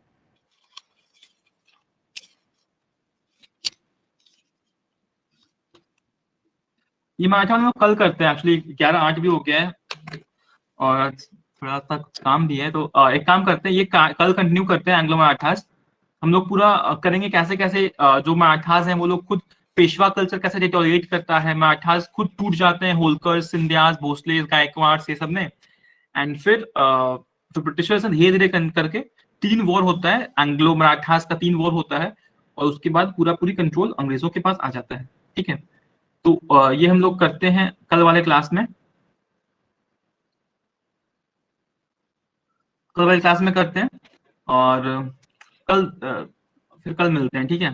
ये मराठा हम लोग कल करते हैं, एक्चुअली 11:08 भी हो गया है और थोड़ा सा कुछ काम भी है, तो एक काम करते हैं, ये कल कंटिन्यू करते हैं एंग्लो मराठास। हम लोग पूरा करेंगे कैसे कैसे जो मराठास हैं वो लोग खुद पेशवा कल्चर कैसे डिटोरिएट करता है, मराठास खुद टूट जाते हैं, होलकर, सिंधियास, भोसले, गायकवाड़ ये सब ने। एंड फिर जो ब्रिटिशर्स धीरे धीरे करके तीन वॉर होता है, एंग्लो मराठास का तीन वॉर होता है, और उसके बाद पूरा पूरी कंट्रोल अंग्रेजों के पास आ जाता है। ठीक है, तो ये हम लोग करते हैं कल वाले क्लास में, कल वाले क्लास में करते हैं, और कल फिर कल मिलते हैं, ठीक है।